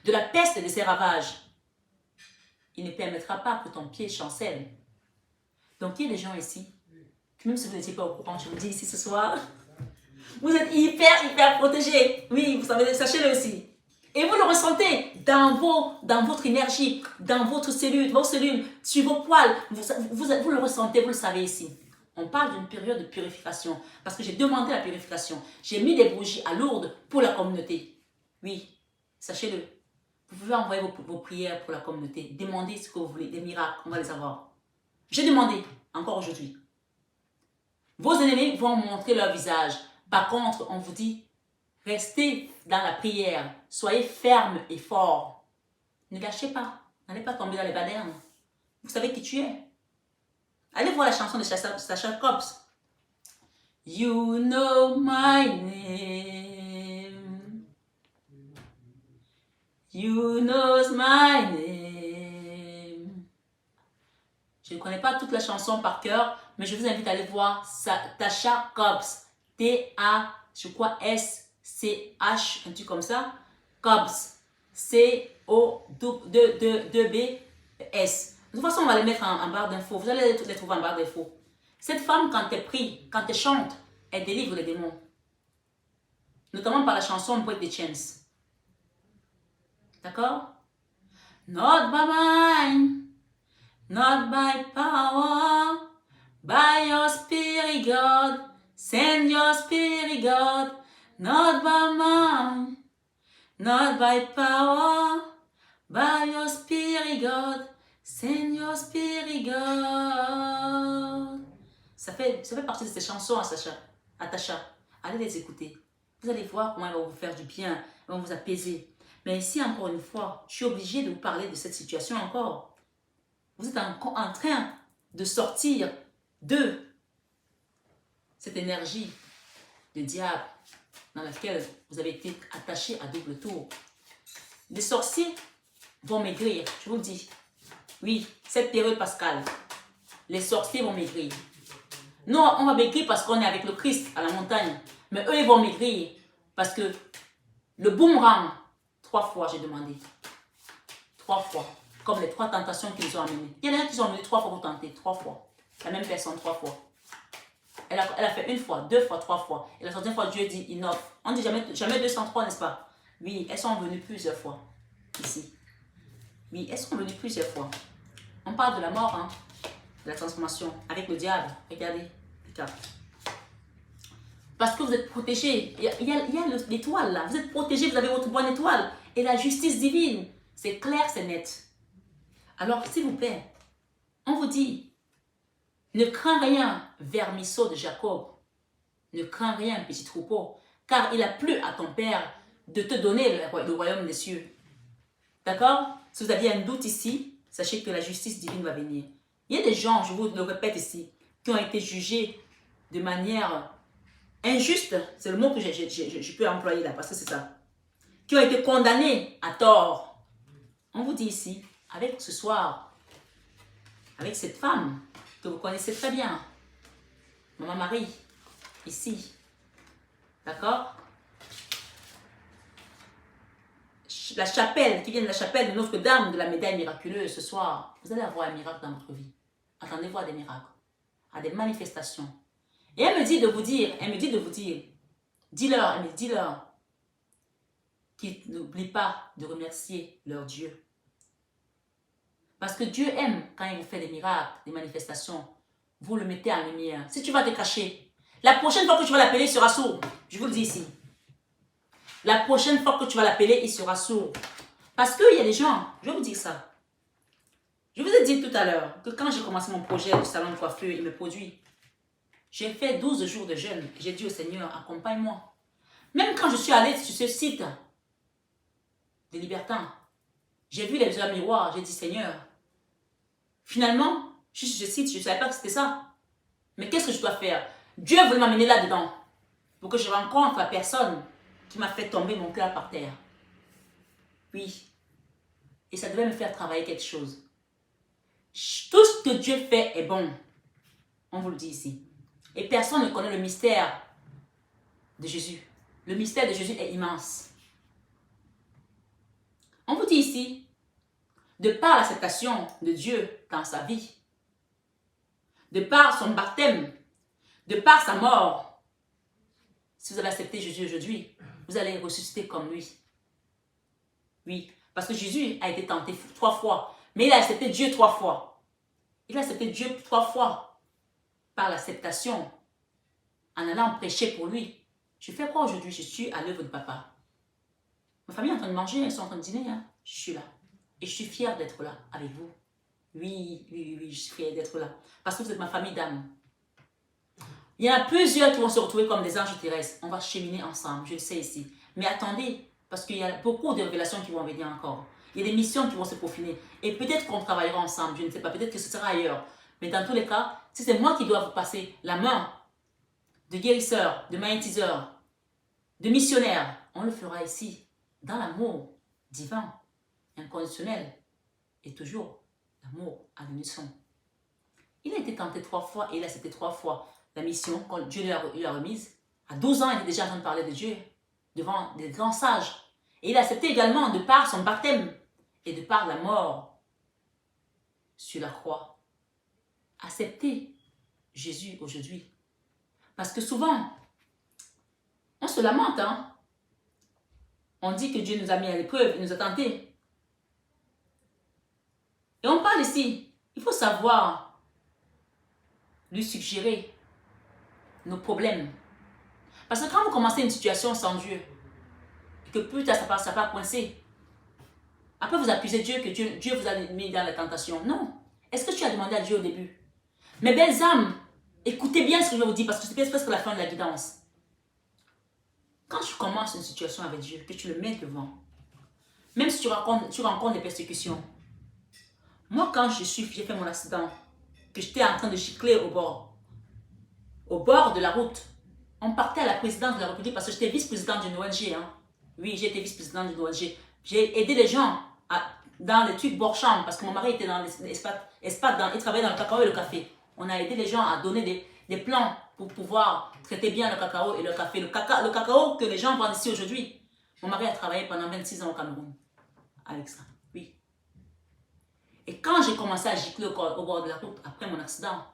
de la peste et de ses ravages. Il ne permettra pas que ton pied chancelle. Donc, il y a des gens ici, que même si vous n'étiez pas au courant, je vous dis ici ce soir, vous êtes hyper protégés. Oui, vous savez, sachez-le aussi. Et vous le ressentez dans votre énergie, dans votre cellule, vos cellules, sur vos poils. Vous le ressentez, vous le savez ici. On parle d'une période de purification. Parce que j'ai demandé la purification. J'ai mis des bougies à Lourdes pour la communauté. Oui, sachez-le. Vous pouvez envoyer vos prières pour la communauté. Demandez ce que vous voulez, des miracles, on va les avoir. J'ai demandé, encore aujourd'hui. Vos ennemis vont montrer leur visage. Par contre, on vous dit, restez dans la prière. Soyez ferme et fort. Ne lâchez pas. N'allez pas tomber dans les badernes. Vous savez qui tu es. Allez voir la chanson de Sacha Cobbs. You know my name. You know my name. Je ne connais pas toute la chanson par cœur, mais je vous invite à aller voir Tasha Cobbs. T-A, je crois S-C-H, un truc comme ça. Cobbs. C-O-2-B-S. De toute façon, on va les mettre en barre d'infos. Vous allez les trouver en barre d'infos. Cette femme, quand elle prie, quand elle chante, elle délivre les démons. Notamment par la chanson Break the Chains. D'accord? Not by mine, not by power, by your spirit, God. Send your spirit, God. Not by mine, not by power, by your spirit, God. Send your spirit, God. Ça fait partie de ces chansons à Tasha. Allez les écouter. Vous allez voir comment elles vont vous faire du bien, elles vont vous apaiser. Mais ici, encore une fois, je suis obligée de vous parler de cette situation encore. Vous êtes en train de sortir de cette énergie de diable dans laquelle vous avez été attaché à double tour. Les sorciers vont maigrir, je vous le dis. Oui, cette période pascale, les sorciers vont maigrir. Nous, on va maigrir parce qu'on est avec le Christ à la montagne. Mais eux, ils vont maigrir parce que le boomerang, 3 fois j'ai demandé. 3 fois. Comme les 3 tentations qu'ils ont amenées. Il y en a qui ont amené 3 fois pour tenter. 3 fois. La même personne, 3 fois. Elle a fait 1 fois, 2 fois, 3 fois. Et la 3e fois, Dieu dit, il offre. On dit jamais 203, n'est-ce pas? Oui, elles sont venues plusieurs fois. Ici. Oui, elles sont venues plusieurs fois. On parle de la mort, hein, de la transformation avec le diable. Regardez, les cartes. Parce que vous êtes protégés. Il y a l'étoile là. Vous êtes protégés, vous avez votre bonne étoile. Et la justice divine. C'est clair, c'est net. Alors, s'il vous plaît, on vous dit, ne crains rien, vermisseau de Jacob. Ne crains rien, petit troupeau. Car il a plu à ton Père de te donner le royaume des cieux. D'accord? Si vous aviez un doute ici, sachez que la justice divine va venir. Il y a des gens, je vous le répète ici, qui ont été jugés de manière injuste, c'est le mot que je peux employer là, parce que c'est ça, qui ont été condamnés à tort. On vous dit ici, avec ce soir, avec cette femme que vous connaissez très bien, Maman Marie, ici, d'accord? La chapelle, qui vient de la chapelle de Notre-Dame de la médaille miraculeuse ce soir, vous allez avoir un miracle dans votre vie. Attendez-vous à des miracles, à des manifestations. Et elle me dit de vous dire, dis-leur qu'ils n'oublient pas de remercier leur Dieu. Parce que Dieu aime quand il vous fait des miracles, des manifestations. Vous le mettez en lumière. Si tu vas te cacher, la prochaine fois que tu vas l'appeler, il sera sourd. Je vous le dis ici. La prochaine fois que tu vas l'appeler, il sera sourd. Parce qu'il y a des gens, je vais vous dire ça. Je vous ai dit tout à l'heure que quand j'ai commencé mon projet de salon de coiffure et mes produits, j'ai fait 12 jours de jeûne. J'ai dit au Seigneur, accompagne-moi. Même quand je suis allée sur ce site de Libertin, j'ai vu les heures miroirs, j'ai dit, Seigneur, finalement, je suis sur ce site, je ne savais pas que c'était ça. Mais qu'est-ce que je dois faire? Dieu voulait m'amener là-dedans pour que je rencontre la personne qui m'a fait tomber mon cœur par terre. Oui. Et ça devait me faire travailler quelque chose. Tout ce que Dieu fait est bon. On vous le dit ici. Et personne ne connaît le mystère de Jésus. Le mystère de Jésus est immense. On vous dit ici, de par l'acceptation de Dieu dans sa vie, de par son baptême, de par sa mort, si vous avez accepté Jésus aujourd'hui, vous allez ressusciter comme lui. Oui, parce que Jésus a été tenté 3 fois, mais il a accepté Dieu 3 fois. Il a accepté Dieu 3 fois par l'acceptation, en allant prêcher pour lui. Je fais quoi aujourd'hui? Je suis à l'œuvre de papa. Ma famille est en train de manger, ils sont en train de dîner. Hein? Je suis là. Et je suis fière d'être là avec vous. Oui, je suis fière d'être là. Parce que vous êtes ma famille d'âme. Il y en a plusieurs qui vont se retrouver comme des anges terrestres. On va cheminer ensemble, je le sais ici. Mais attendez, parce qu'il y a beaucoup de révélations qui vont venir encore. Il y a des missions qui vont se peaufiner. Et peut-être qu'on travaillera ensemble, je ne sais pas. Peut-être que ce sera ailleurs. Mais dans tous les cas, si c'est moi qui dois vous passer la main de guérisseur, de magnétiseur, de missionnaire, on le fera ici, dans l'amour divin, inconditionnel, et toujours l'amour à l'unisson. Il a été tenté 3 fois et il a accepté 3 fois la mission quand Dieu lui a remise. À 12 ans, il était déjà en train de parler de Dieu devant des grands sages. Et il a accepté également de par son baptême et de par la mort sur la croix. Acceptez Jésus aujourd'hui. Parce que souvent, on se lamente, hein. On dit que Dieu nous a mis à l'épreuve, il nous a tentés. Et on parle ici, il faut savoir lui suggérer nos problèmes. Parce que quand vous commencez une situation sans Dieu, et que plus tard ça part coincé, après vous accusez Dieu que Dieu vous a mis dans la tentation. Non. Est-ce que tu as demandé à Dieu au début? Mes belles âmes, écoutez bien ce que je vais vous dire parce que c'est presque la fin de la guidance. Quand tu commences une situation avec Dieu, que tu le mets devant, même si tu rencontres des persécutions. Moi, quand j'ai fait mon accident, que j'étais en train de gicler au bord de la route, on partait à la présidence de la République parce que j'étais vice-présidente d'une ONG. Hein. Oui, j'ai été vice-présidente d'une ONG. J'ai aidé les gens dans les trucs bord-chambre parce que mon mari était dans l'espace, il travaillait dans le cacao et le café. On a aidé les gens à donner des plans pour pouvoir traiter bien le cacao et le café. Le cacao que les gens vendent ici aujourd'hui. Mon mari a travaillé pendant 26 ans au Cameroun avec ça. Oui. Et quand j'ai commencé à gicler au bord de la route après mon accident,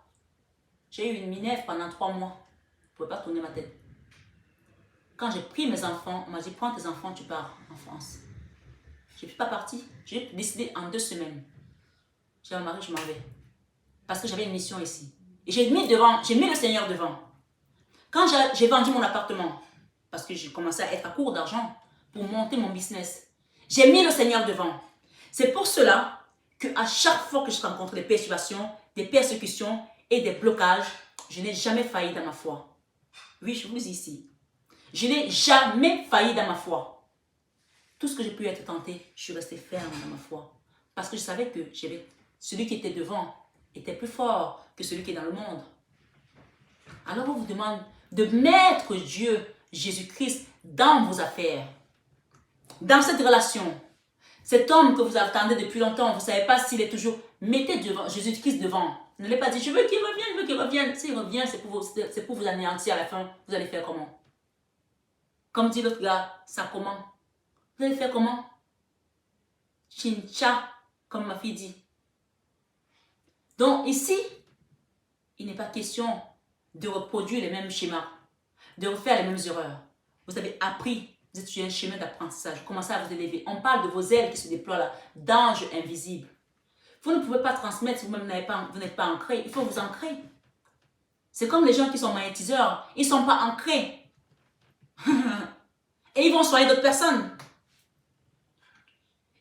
j'ai eu une minerve pendant 3 mois. Je ne pouvais pas tourner ma tête. Quand j'ai pris mes enfants, on m'a dit, prends tes enfants, tu pars en France. Je ne suis pas partie. J'ai décidé en 2 semaines. J'ai dit à mon mari, je m'en vais. Parce que j'avais une mission ici. Et j'ai mis le Seigneur devant. Quand j'ai vendu mon appartement, parce que j'ai commencé à être à court d'argent pour monter mon business, j'ai mis le Seigneur devant. C'est pour cela qu'à chaque fois que je rencontre des perturbations, des persécutions et des blocages, je n'ai jamais failli dans ma foi. Oui, je vous le dis ici. Je n'ai jamais failli dans ma foi. Tout ce que j'ai pu être tenté, je suis restée ferme dans ma foi. Parce que je savais que celui qui était devant était plus fort que celui qui est dans le monde. Alors on vous demande de mettre Dieu, Jésus-Christ, dans vos affaires. Dans cette relation. Cet homme que vous attendez depuis longtemps, vous ne savez pas s'il est toujours... Mettez Jésus-Christ devant. Ne l'avez pas dit, je veux qu'il revienne, je veux qu'il revienne. S'il revient, c'est pour vous anéantir à la fin. Vous allez faire comment? Comme dit l'autre gars, ça comment? Vous allez faire comment? Chincha, comme ma fille dit. Donc ici, il n'est pas question de reproduire les mêmes schémas, de refaire les mêmes erreurs. Vous avez appris, vous êtes sur un chemin d'apprentissage, commencez à vous élever. On parle de vos ailes qui se déploient là, d'anges invisibles. Vous ne pouvez pas transmettre si vous-même vous n'êtes pas ancré. Il faut vous ancrer. C'est comme les gens qui sont magnétiseurs. Ils ne sont pas ancrés. Et ils vont soigner d'autres personnes.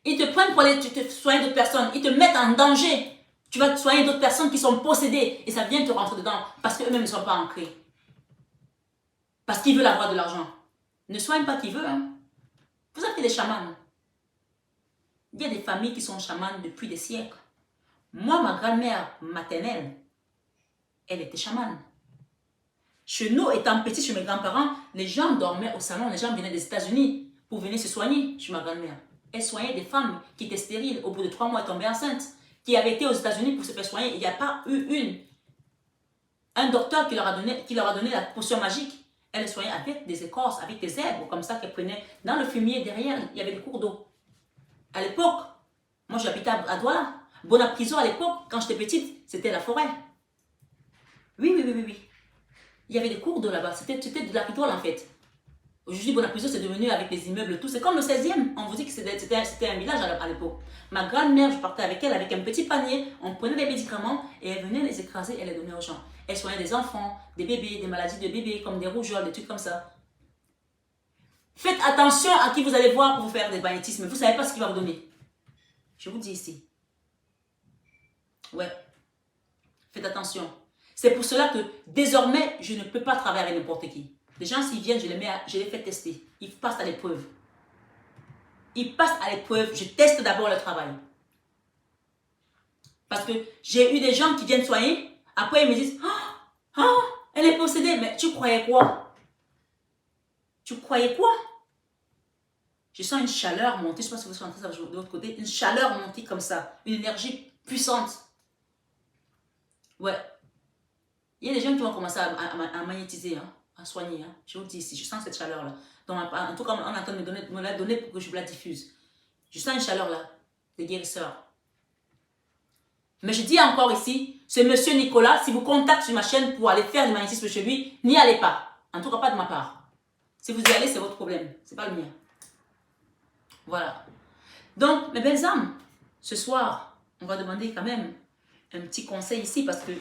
Ils te prennent pour aller te soigner d'autres personnes. Ils te mettent en danger. Tu vas soigner d'autres personnes qui sont possédées. Et ça vient te rentrer dedans. Parce qu'eux-mêmes ne sont pas ancrés. Parce qu'ils veulent avoir de l'argent. Ne soigne pas qui veut. Hein. Vous avez des chamans. Il y a des familles qui sont chamanes depuis des siècles. Moi, ma grand-mère maternelle, elle était chamane. Chez nous, étant petit, chez mes grands-parents, les gens dormaient au salon. Les gens venaient des États-Unis pour venir se soigner chez ma grand-mère. Elle soignait des femmes qui étaient stériles. Au bout de 3 mois, elles tombaient enceintes. Qui avaient été aux États-Unis pour se faire soigner. Il n'y a pas eu une Un docteur qui leur a donné la potion magique, elle soignait avec des écorces, avec des herbes, comme ça qu'elle prenait. Dans le fumier, derrière, il y avait des cours d'eau. À l'époque, moi j'habitais à Douala. Bonapriso, à l'époque, quand j'étais petite, c'était la forêt. Oui, oui, oui, oui, oui. Il y avait des cours d'eau là-bas. C'était de la pitole en fait. Aujourd'hui, Bonapriso, c'est devenu avec les immeubles, tout. C'est comme le 16e. On vous dit que c'était un village à l'époque. Ma grand-mère, je partais avec elle avec un petit panier. On prenait des médicaments et elle venait les écraser et les donnait aux gens. Elle soignait des enfants, des bébés, des maladies de bébés, comme des rougeoles, des trucs comme ça. Faites attention à qui vous allez voir pour vous faire des magnétismes. Vous ne savez pas ce qu'il va vous donner. Je vous dis ici. Ouais. Faites attention. C'est pour cela que désormais, je ne peux pas travailler avec n'importe qui. Les gens, s'ils viennent, je les fais tester. Ils passent à l'épreuve. Ils passent à l'épreuve. Je teste d'abord le travail. Parce que j'ai eu des gens qui viennent soigner. Après, ils me disent, elle est possédée. Mais tu croyais quoi? Tu croyais quoi? Je sens une chaleur monter. Je ne sais pas si vous sentez ça de l'autre côté. Une chaleur monter comme ça. Une énergie puissante. Ouais. Il y a des gens qui vont commencer à magnétiser, hein, à soigner. Hein. Je vous le dis ici, je sens cette chaleur-là. En tout cas, on est en train de me la donner pour que je vous la diffuse. Je sens une chaleur là, des guérisseurs. Mais je dis encore ici, ce monsieur Nicolas, si vous contactez sur ma chaîne pour aller faire du magnétisme chez lui, n'y allez pas. En tout cas, pas de ma part. Si vous y allez, c'est votre problème. C'est pas le mien. Voilà. Donc, mes belles âmes, ce soir, on va demander quand même un petit conseil ici parce que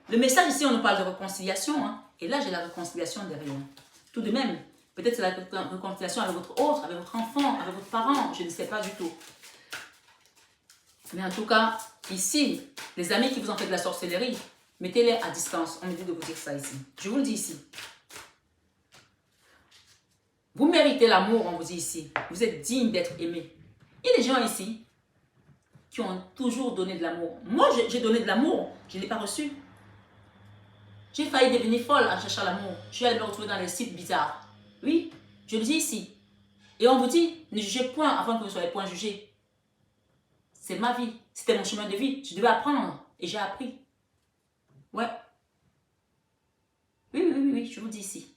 le message ici, on nous parle de réconciliation. Hein, et là, j'ai la réconciliation derrière. Tout de même, peut-être c'est la réconciliation avec votre autre, avec votre enfant, avec votre parent. Je ne sais pas du tout. Mais en tout cas, ici, les amis qui vous ont fait de la sorcellerie, mettez-les à distance. On me dit de vous dire ça ici. Je vous le dis ici. Vous méritez l'amour, on vous dit ici. Vous êtes digne d'être aimé. Il y a des gens ici qui ont toujours donné de l'amour. Moi, j'ai donné de l'amour. Je ne l'ai pas reçu. J'ai failli devenir folle en cherchant l'amour. Je suis allée me retrouver dans les sites bizarres. Oui, je le dis ici. Et on vous dit, ne jugez point avant que vous ne soyez point jugés. C'est ma vie. C'était mon chemin de vie. Je devais apprendre. Et j'ai appris. Ouais. Oui, oui, oui, oui, je vous dis ici.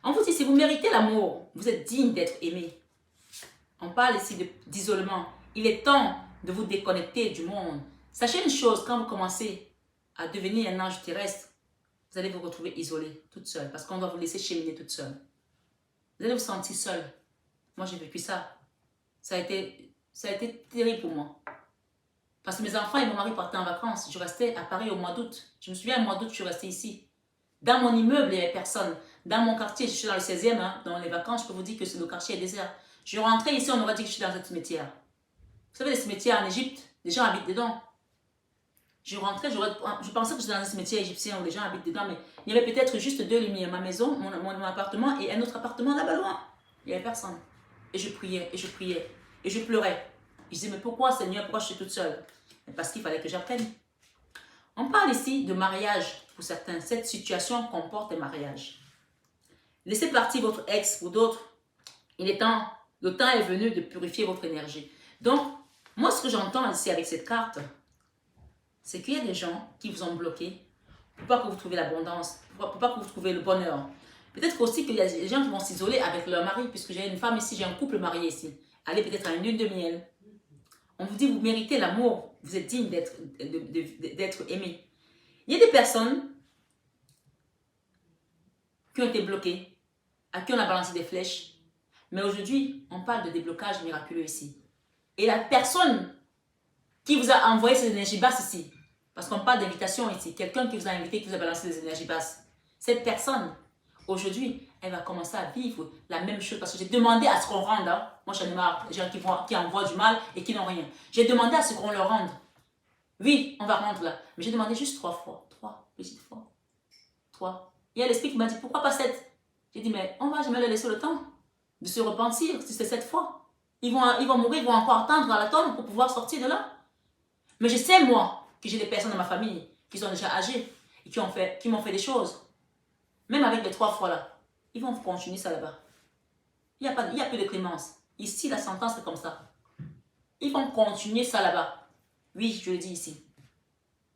On vous dit, si vous méritez l'amour, vous êtes digne d'être aimé. On parle ici d'isolement. Il est temps de vous déconnecter du monde. Sachez une chose, quand vous commencez à devenir un ange terrestre, vous allez vous retrouver isolé, toute seule, parce qu'on doit vous laisser cheminer toute seule. Vous allez vous sentir seule. Moi, j'ai vécu ça. Ça a été terrible pour moi. Parce que mes enfants et mon mari partaient en vacances. Je restais à Paris au mois d'août. Je me souviens, au mois d'août, je suis restée ici. Dans mon immeuble, il n'y avait personne. Dans mon quartier, je suis dans le 16e, hein, dans les vacances, je peux vous dire que le quartier est désert. Je rentrais ici, on aurait dit que je suis dans un cimetière. Vous savez, les cimetières en Égypte, les gens habitent dedans. Je rentrais, je pensais que j'étais dans un cimetière égyptien où les gens habitent dedans, mais il y avait peut-être juste deux lumières, ma maison, mon appartement et un autre appartement là-bas loin. Il n'y avait personne. Et je priais, et je priais, et je pleurais. Je disais, mais pourquoi Seigneur, pourquoi je suis toute seule? Parce qu'il fallait que j'apprenne. On parle ici de mariage pour certains. Cette situation comporte un mariage. Laissez partir votre ex ou d'autres. Le temps est venu de purifier votre énergie. Donc, moi, ce que j'entends ici avec cette carte, c'est qu'il y a des gens qui vous ont bloqué pour pas que vous trouviez l'abondance, pour pas que vous trouviez le bonheur. Peut-être aussi qu'il y a des gens qui vont s'isoler avec leur mari, puisque j'ai une femme ici, j'ai un couple marié ici. Allez peut-être à une lune de miel. On vous dit, vous méritez l'amour, vous êtes digne d'être aimé. Il y a des personnes qui ont été bloquées, à qui on a balancé des flèches, mais aujourd'hui, on parle de déblocage miraculeux ici. Et la personne qui vous a envoyé ces énergies basses ici, parce qu'on parle d'invitation ici, quelqu'un qui vous a invité, qui vous a balancé des énergies basses, cette personne, aujourd'hui, elle va commencer à vivre la même chose, parce que j'ai demandé à ce qu'on rende, hein. Moi j'en ai marre, les gens qui envoient du mal et qui n'ont rien. J'ai demandé à ce qu'on leur rende. Oui, on va rendre là, mais j'ai demandé juste 3 fois, 3 petites fois, 3. Il y a l'esprit qui m'a dit, pourquoi pas 7? J'ai dit, mais on va jamais leur laisser le temps de se repentir si c'est 7 fois. Ils vont mourir, ils vont encore attendre à la tombe pour pouvoir sortir de là. Mais je sais, moi, que j'ai des personnes dans ma famille qui sont déjà âgées et qui m'ont fait des choses. Même avec les 3 fois là, ils vont continuer ça là-bas. Il n'y a plus de clémence. Ici, la sentence est comme ça. Ils vont continuer ça là-bas. Oui, je le dis ici.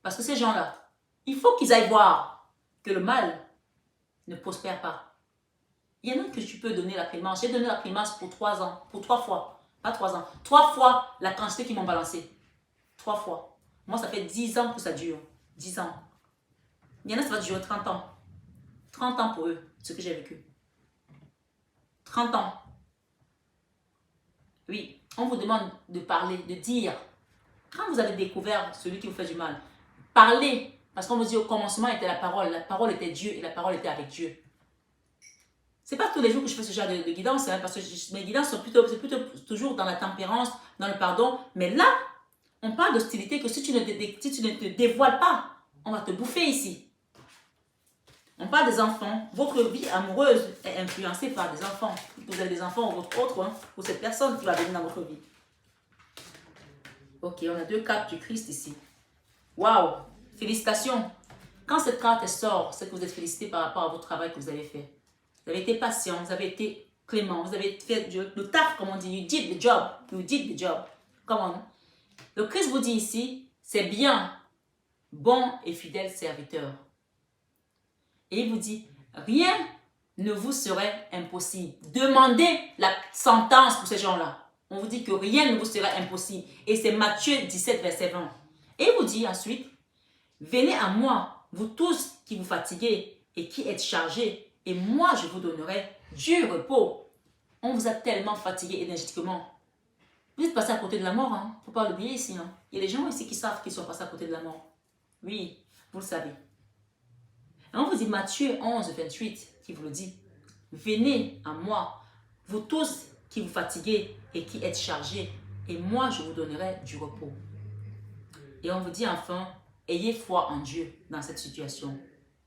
Parce que ces gens-là, Il faut qu'ils aillent voir que le mal ne prospère pas. Il y en a que tu peux donner la clémence. J'ai donné la clémence pour 3 ans, pour 3 fois. Pas 3 ans. 3 fois la quantité qu'ils m'ont balancé. 3 fois. Moi, ça fait 10 ans que ça dure. 10 ans. Il y en a, ça va durer 30 ans. 30 ans pour eux, ce que j'ai vécu. 30 ans. Oui, on vous demande de parler, de dire. Quand vous avez découvert celui qui vous fait du mal, parlez. Parce qu'on vous dit au commencement était la parole était Dieu et la parole était avec Dieu. C'est pas tous les jours que je fais ce genre de guidance, hein, parce que mes guidances sont plutôt toujours dans la tempérance, dans le pardon. Mais là, on parle d'hostilité que si tu ne te dévoiles pas, on va te bouffer ici. On parle des enfants. Votre vie amoureuse est influencée par des enfants. Vous avez des enfants ou votre autre, hein, ou cette personne qui va venir dans votre vie. Ok, on a 2 cartes du Christ ici. Waouh! Félicitations! Quand cette carte sort, c'est que vous êtes félicité par rapport à votre travail que vous avez fait. Vous avez été patient, vous avez été clément, vous avez fait le taf, comme on dit. You did the job. You did the job. Come on. Le Christ vous dit ici, c'est bien, bon et fidèle serviteur. Et il vous dit, rien ne vous serait impossible. Demandez la sentence pour ces gens-là. On vous dit que rien ne vous serait impossible. Et c'est Matthieu 17, verset 20. Et il vous dit ensuite, venez à moi, vous tous qui vous fatiguez et qui êtes chargés, et moi je vous donnerai du repos. On vous a tellement fatigué énergétiquement. Vous êtes passé à côté de la mort, hein? Faut pas l'oublier ici. Hein? Il y a des gens ici qui savent qu'ils sont passés à côté de la mort. Oui, vous le savez. Et on vous dit Matthieu 11, 28 qui vous le dit. Venez à moi, vous tous qui vous fatiguez et qui êtes chargés, et moi je vous donnerai du repos. Et on vous dit enfin, ayez foi en Dieu dans cette situation.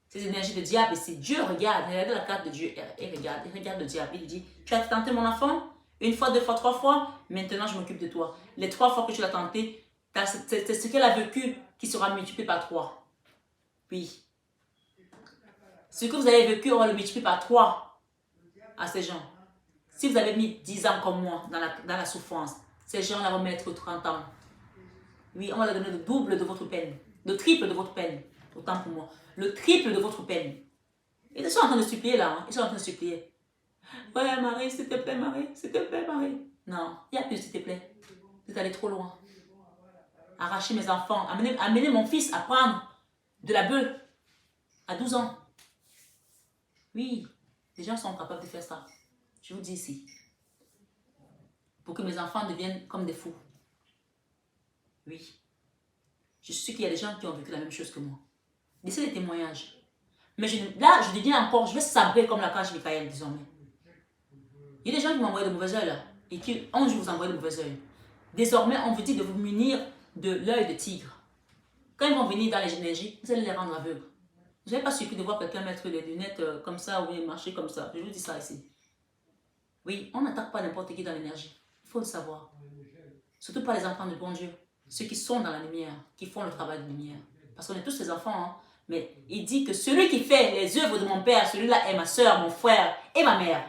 Ces énergies de diable ici, Dieu regarde, regardez la carte de Dieu, et regarde le diable. Il dit, tu as tenté mon enfant, 1 fois, 2 fois, 3 fois, maintenant je m'occupe de toi. Les 3 fois que tu l'as tenté, c'est ce qu'elle a vécu qui sera multiplié par 3. Oui. Ce que vous avez vécu, on va le multiplier par 3 à ces gens. Si vous avez mis 10 ans comme moi dans la souffrance, ces gens-là vont mettre 30 ans. Oui, on va leur donner le double de votre peine, le triple de votre peine. Autant pour moi. Le triple de votre peine. Et ils sont en train de supplier là. Hein? Ils sont en train de supplier. Ouais, Marie, s'il te plaît, Marie. S'il te plaît, Marie. Non, il n'y a plus s'il te plaît. Vous êtes allé trop loin. Arracher mes enfants. Amener mon fils à prendre de la bœuf à 12 ans. Oui, les gens sont capables de faire ça. Je vous dis ici. Pour que mes enfants deviennent comme des fous. Oui. Je suis sûre qu'il y a des gens qui ont vécu la même chose que moi. Laissez les témoignages. Mais là, je deviens encore, je vais sabrer comme la cage Michael désormais. Il y a des gens qui m'envoient de mauvais oeil là. Et qui, un jour, vous envoient de mauvais oeil. Désormais, on vous dit de vous munir de l'œil de tigre. Quand ils vont venir dans les énergies, vous allez les rendre aveugles. Vous n'avez pas suffi de voir quelqu'un mettre les lunettes comme ça ou marcher comme ça. Je vous dis ça ici. Oui, on n'attaque pas n'importe qui dans l'énergie. Il faut le savoir. Surtout pas les enfants de bon Dieu. Ceux qui sont dans la lumière, qui font le travail de lumière. Parce qu'on est tous ses enfants. Hein. Mais il dit que celui qui fait les œuvres de mon père, celui-là est ma soeur, mon frère et ma mère.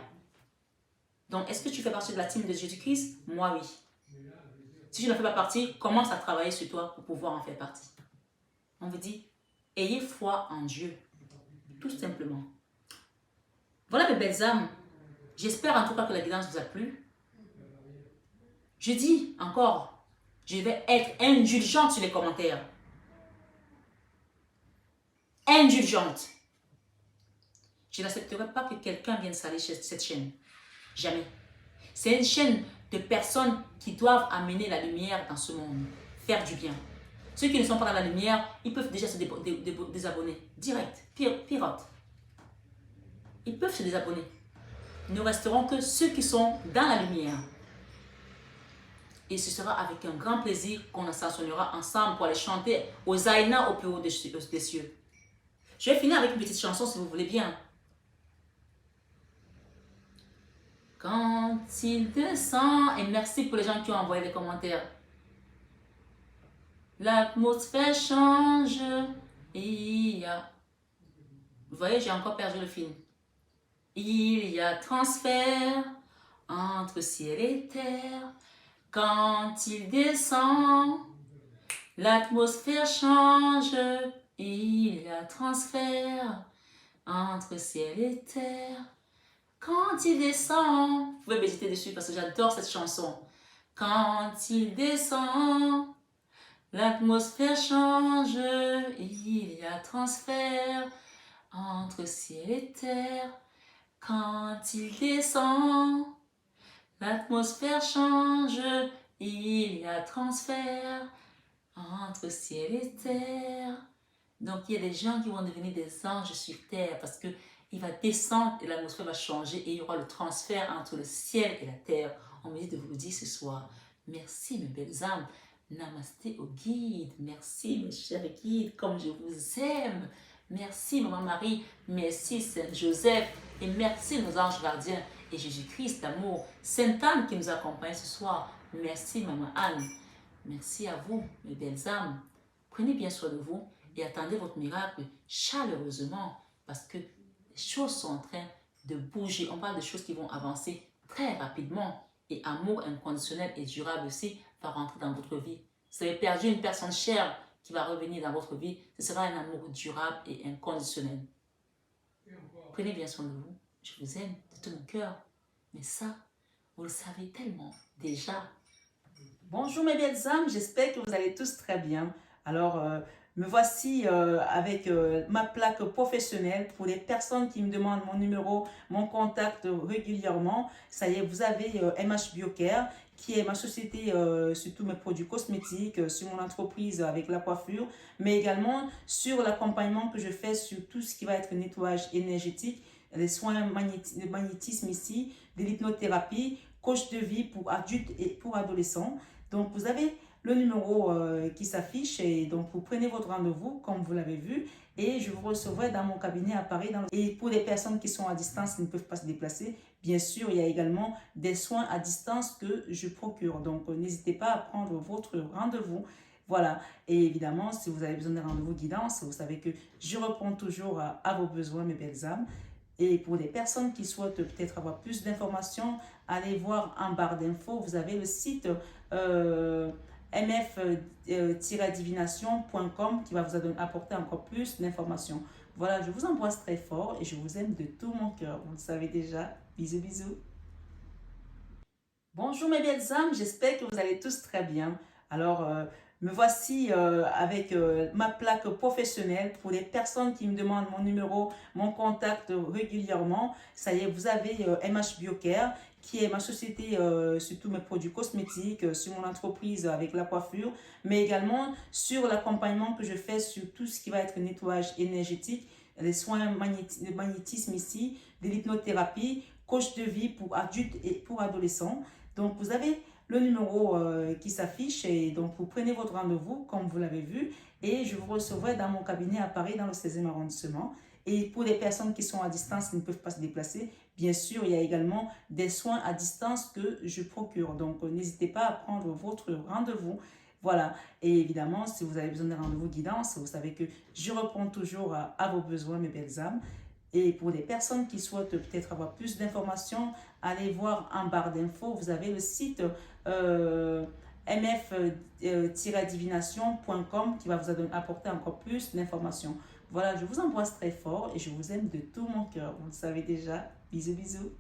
Donc, est-ce que tu fais partie de la team de Jésus-Christ? Moi, oui. Si tu ne fais pas partie, commence à travailler sur toi pour pouvoir en faire partie. On vous dit, ayez foi en Dieu. Tout simplement. Voilà mes belles âmes. J'espère en tout cas que la guidance vous a plu. Je dis encore, je vais être indulgente sur les commentaires. Indulgente. Je n'accepterai pas que quelqu'un vienne salir cette chaîne. Jamais. C'est une chaîne de personnes qui doivent amener la lumière dans ce monde. Faire du bien. Ceux qui ne sont pas dans la lumière, ils peuvent déjà se désabonner. Direct. Pirate. Ils peuvent se désabonner. Ne resteront que ceux qui sont dans la lumière. Et ce sera avec un grand plaisir qu'on ascensionnera ensemble pour aller chanter aux Zaina au plus haut des cieux. Je vais finir avec une petite chanson si vous voulez bien. Quand il descend, et merci pour les gens qui ont envoyé des commentaires. L'atmosphère change, il y a... Vous voyez, j'ai encore perdu le film. Il y a transfert entre ciel et terre. Quand il descend, l'atmosphère change, il y a transfert entre ciel et terre. Quand il descend, vous pouvez méditer dessus parce que j'adore cette chanson. Quand il descend, l'atmosphère change, il y a transfert entre ciel et terre. Quand il descend, l'atmosphère change, il y a transfert entre ciel et terre. Donc il y a des gens qui vont devenir des anges sur terre parce que il va descendre et l'atmosphère va changer et il y aura le transfert entre le ciel et la terre. On me dit de vous le dire ce soir. Merci mes belles âmes. Namasté au guide. Merci mes chers guides, comme je vous aime. Merci Maman Marie. Merci Saint Joseph. Et merci nos anges gardiens et Jésus-Christ d'amour. Sainte Anne qui nous accompagne ce soir. Merci Maman Anne. Merci à vous mes belles âmes. Prenez bien soin de vous et attendez votre miracle chaleureusement parce que les choses sont en train de bouger. On parle de choses qui vont avancer très rapidement et amour inconditionnel et durable aussi va rentrer dans votre vie. Si vous avez perdu une personne chère qui va revenir dans votre vie, ce sera un amour durable et inconditionnel. Prenez bien soin de vous. Je vous aime de tout mon cœur. Mais ça, vous le savez tellement déjà. Bonjour mes belles âmes, j'espère que vous allez tous très bien. Alors, me voici avec ma plaque professionnelle pour les personnes qui me demandent mon numéro, mon contact régulièrement. Ça y est, vous avez MH Biocare qui est ma société sur tous mes produits cosmétiques, sur mon entreprise avec la coiffure, mais également sur l'accompagnement que je fais sur tout ce qui va être nettoyage énergétique, les soins de magnétisme ici, de l'hypnothérapie, coach de vie pour adultes et pour adolescents. Donc, vous avez le numéro qui s'affiche et donc vous prenez votre rendez-vous comme vous l'avez vu et je vous recevrai dans mon cabinet à Paris. Et pour les personnes qui sont à distance, qui ne peuvent pas se déplacer, bien sûr, il y a également des soins à distance que je procure. Donc, n'hésitez pas à prendre votre rendez-vous. Voilà, et évidemment, si vous avez besoin d'un rendez-vous guidance, vous savez que je réponds toujours à vos besoins, mes belles âmes. Et pour les personnes qui souhaitent peut-être avoir plus d'informations, allez voir en barre d'infos, vous avez le site mf-divination.com qui va vous apporter encore plus d'informations. Voilà, je vous embrasse très fort et je vous aime de tout mon cœur. Vous le savez déjà. Bisous, bisous. Bonjour mes belles âmes, j'espère que vous allez tous très bien. Alors, me voici avec ma plaque professionnelle pour les personnes qui me demandent mon numéro, mon contact régulièrement. Ça y est, vous avez MH Biocare qui est ma société sur tous mes produits cosmétiques, sur mon entreprise avec la coiffure, mais également sur l'accompagnement que je fais sur tout ce qui va être nettoyage énergétique, les soins de magnétisme ici, de l'hypnothérapie, coach de vie pour adultes et pour adolescents. Donc, vous avez le numéro qui s'affiche et donc vous prenez votre rendez-vous comme vous l'avez vu et je vous recevrai dans mon cabinet à Paris dans le 16e arrondissement. Et pour les personnes qui sont à distance, qui ne peuvent pas se déplacer, bien sûr, il y a également des soins à distance que je procure. Donc, n'hésitez pas à prendre votre rendez-vous. Voilà, et évidemment, si vous avez besoin d'un rendez-vous guidance, vous savez que je réponds toujours à vos besoins, mes belles âmes. Et pour les personnes qui souhaitent peut-être avoir plus d'informations, allez voir en barre d'infos, vous avez le site mf-divination.com qui va vous apporter encore plus d'informations. Voilà, je vous embrasse très fort et je vous aime de tout mon cœur. Vous le savez déjà. Bisous, bisous.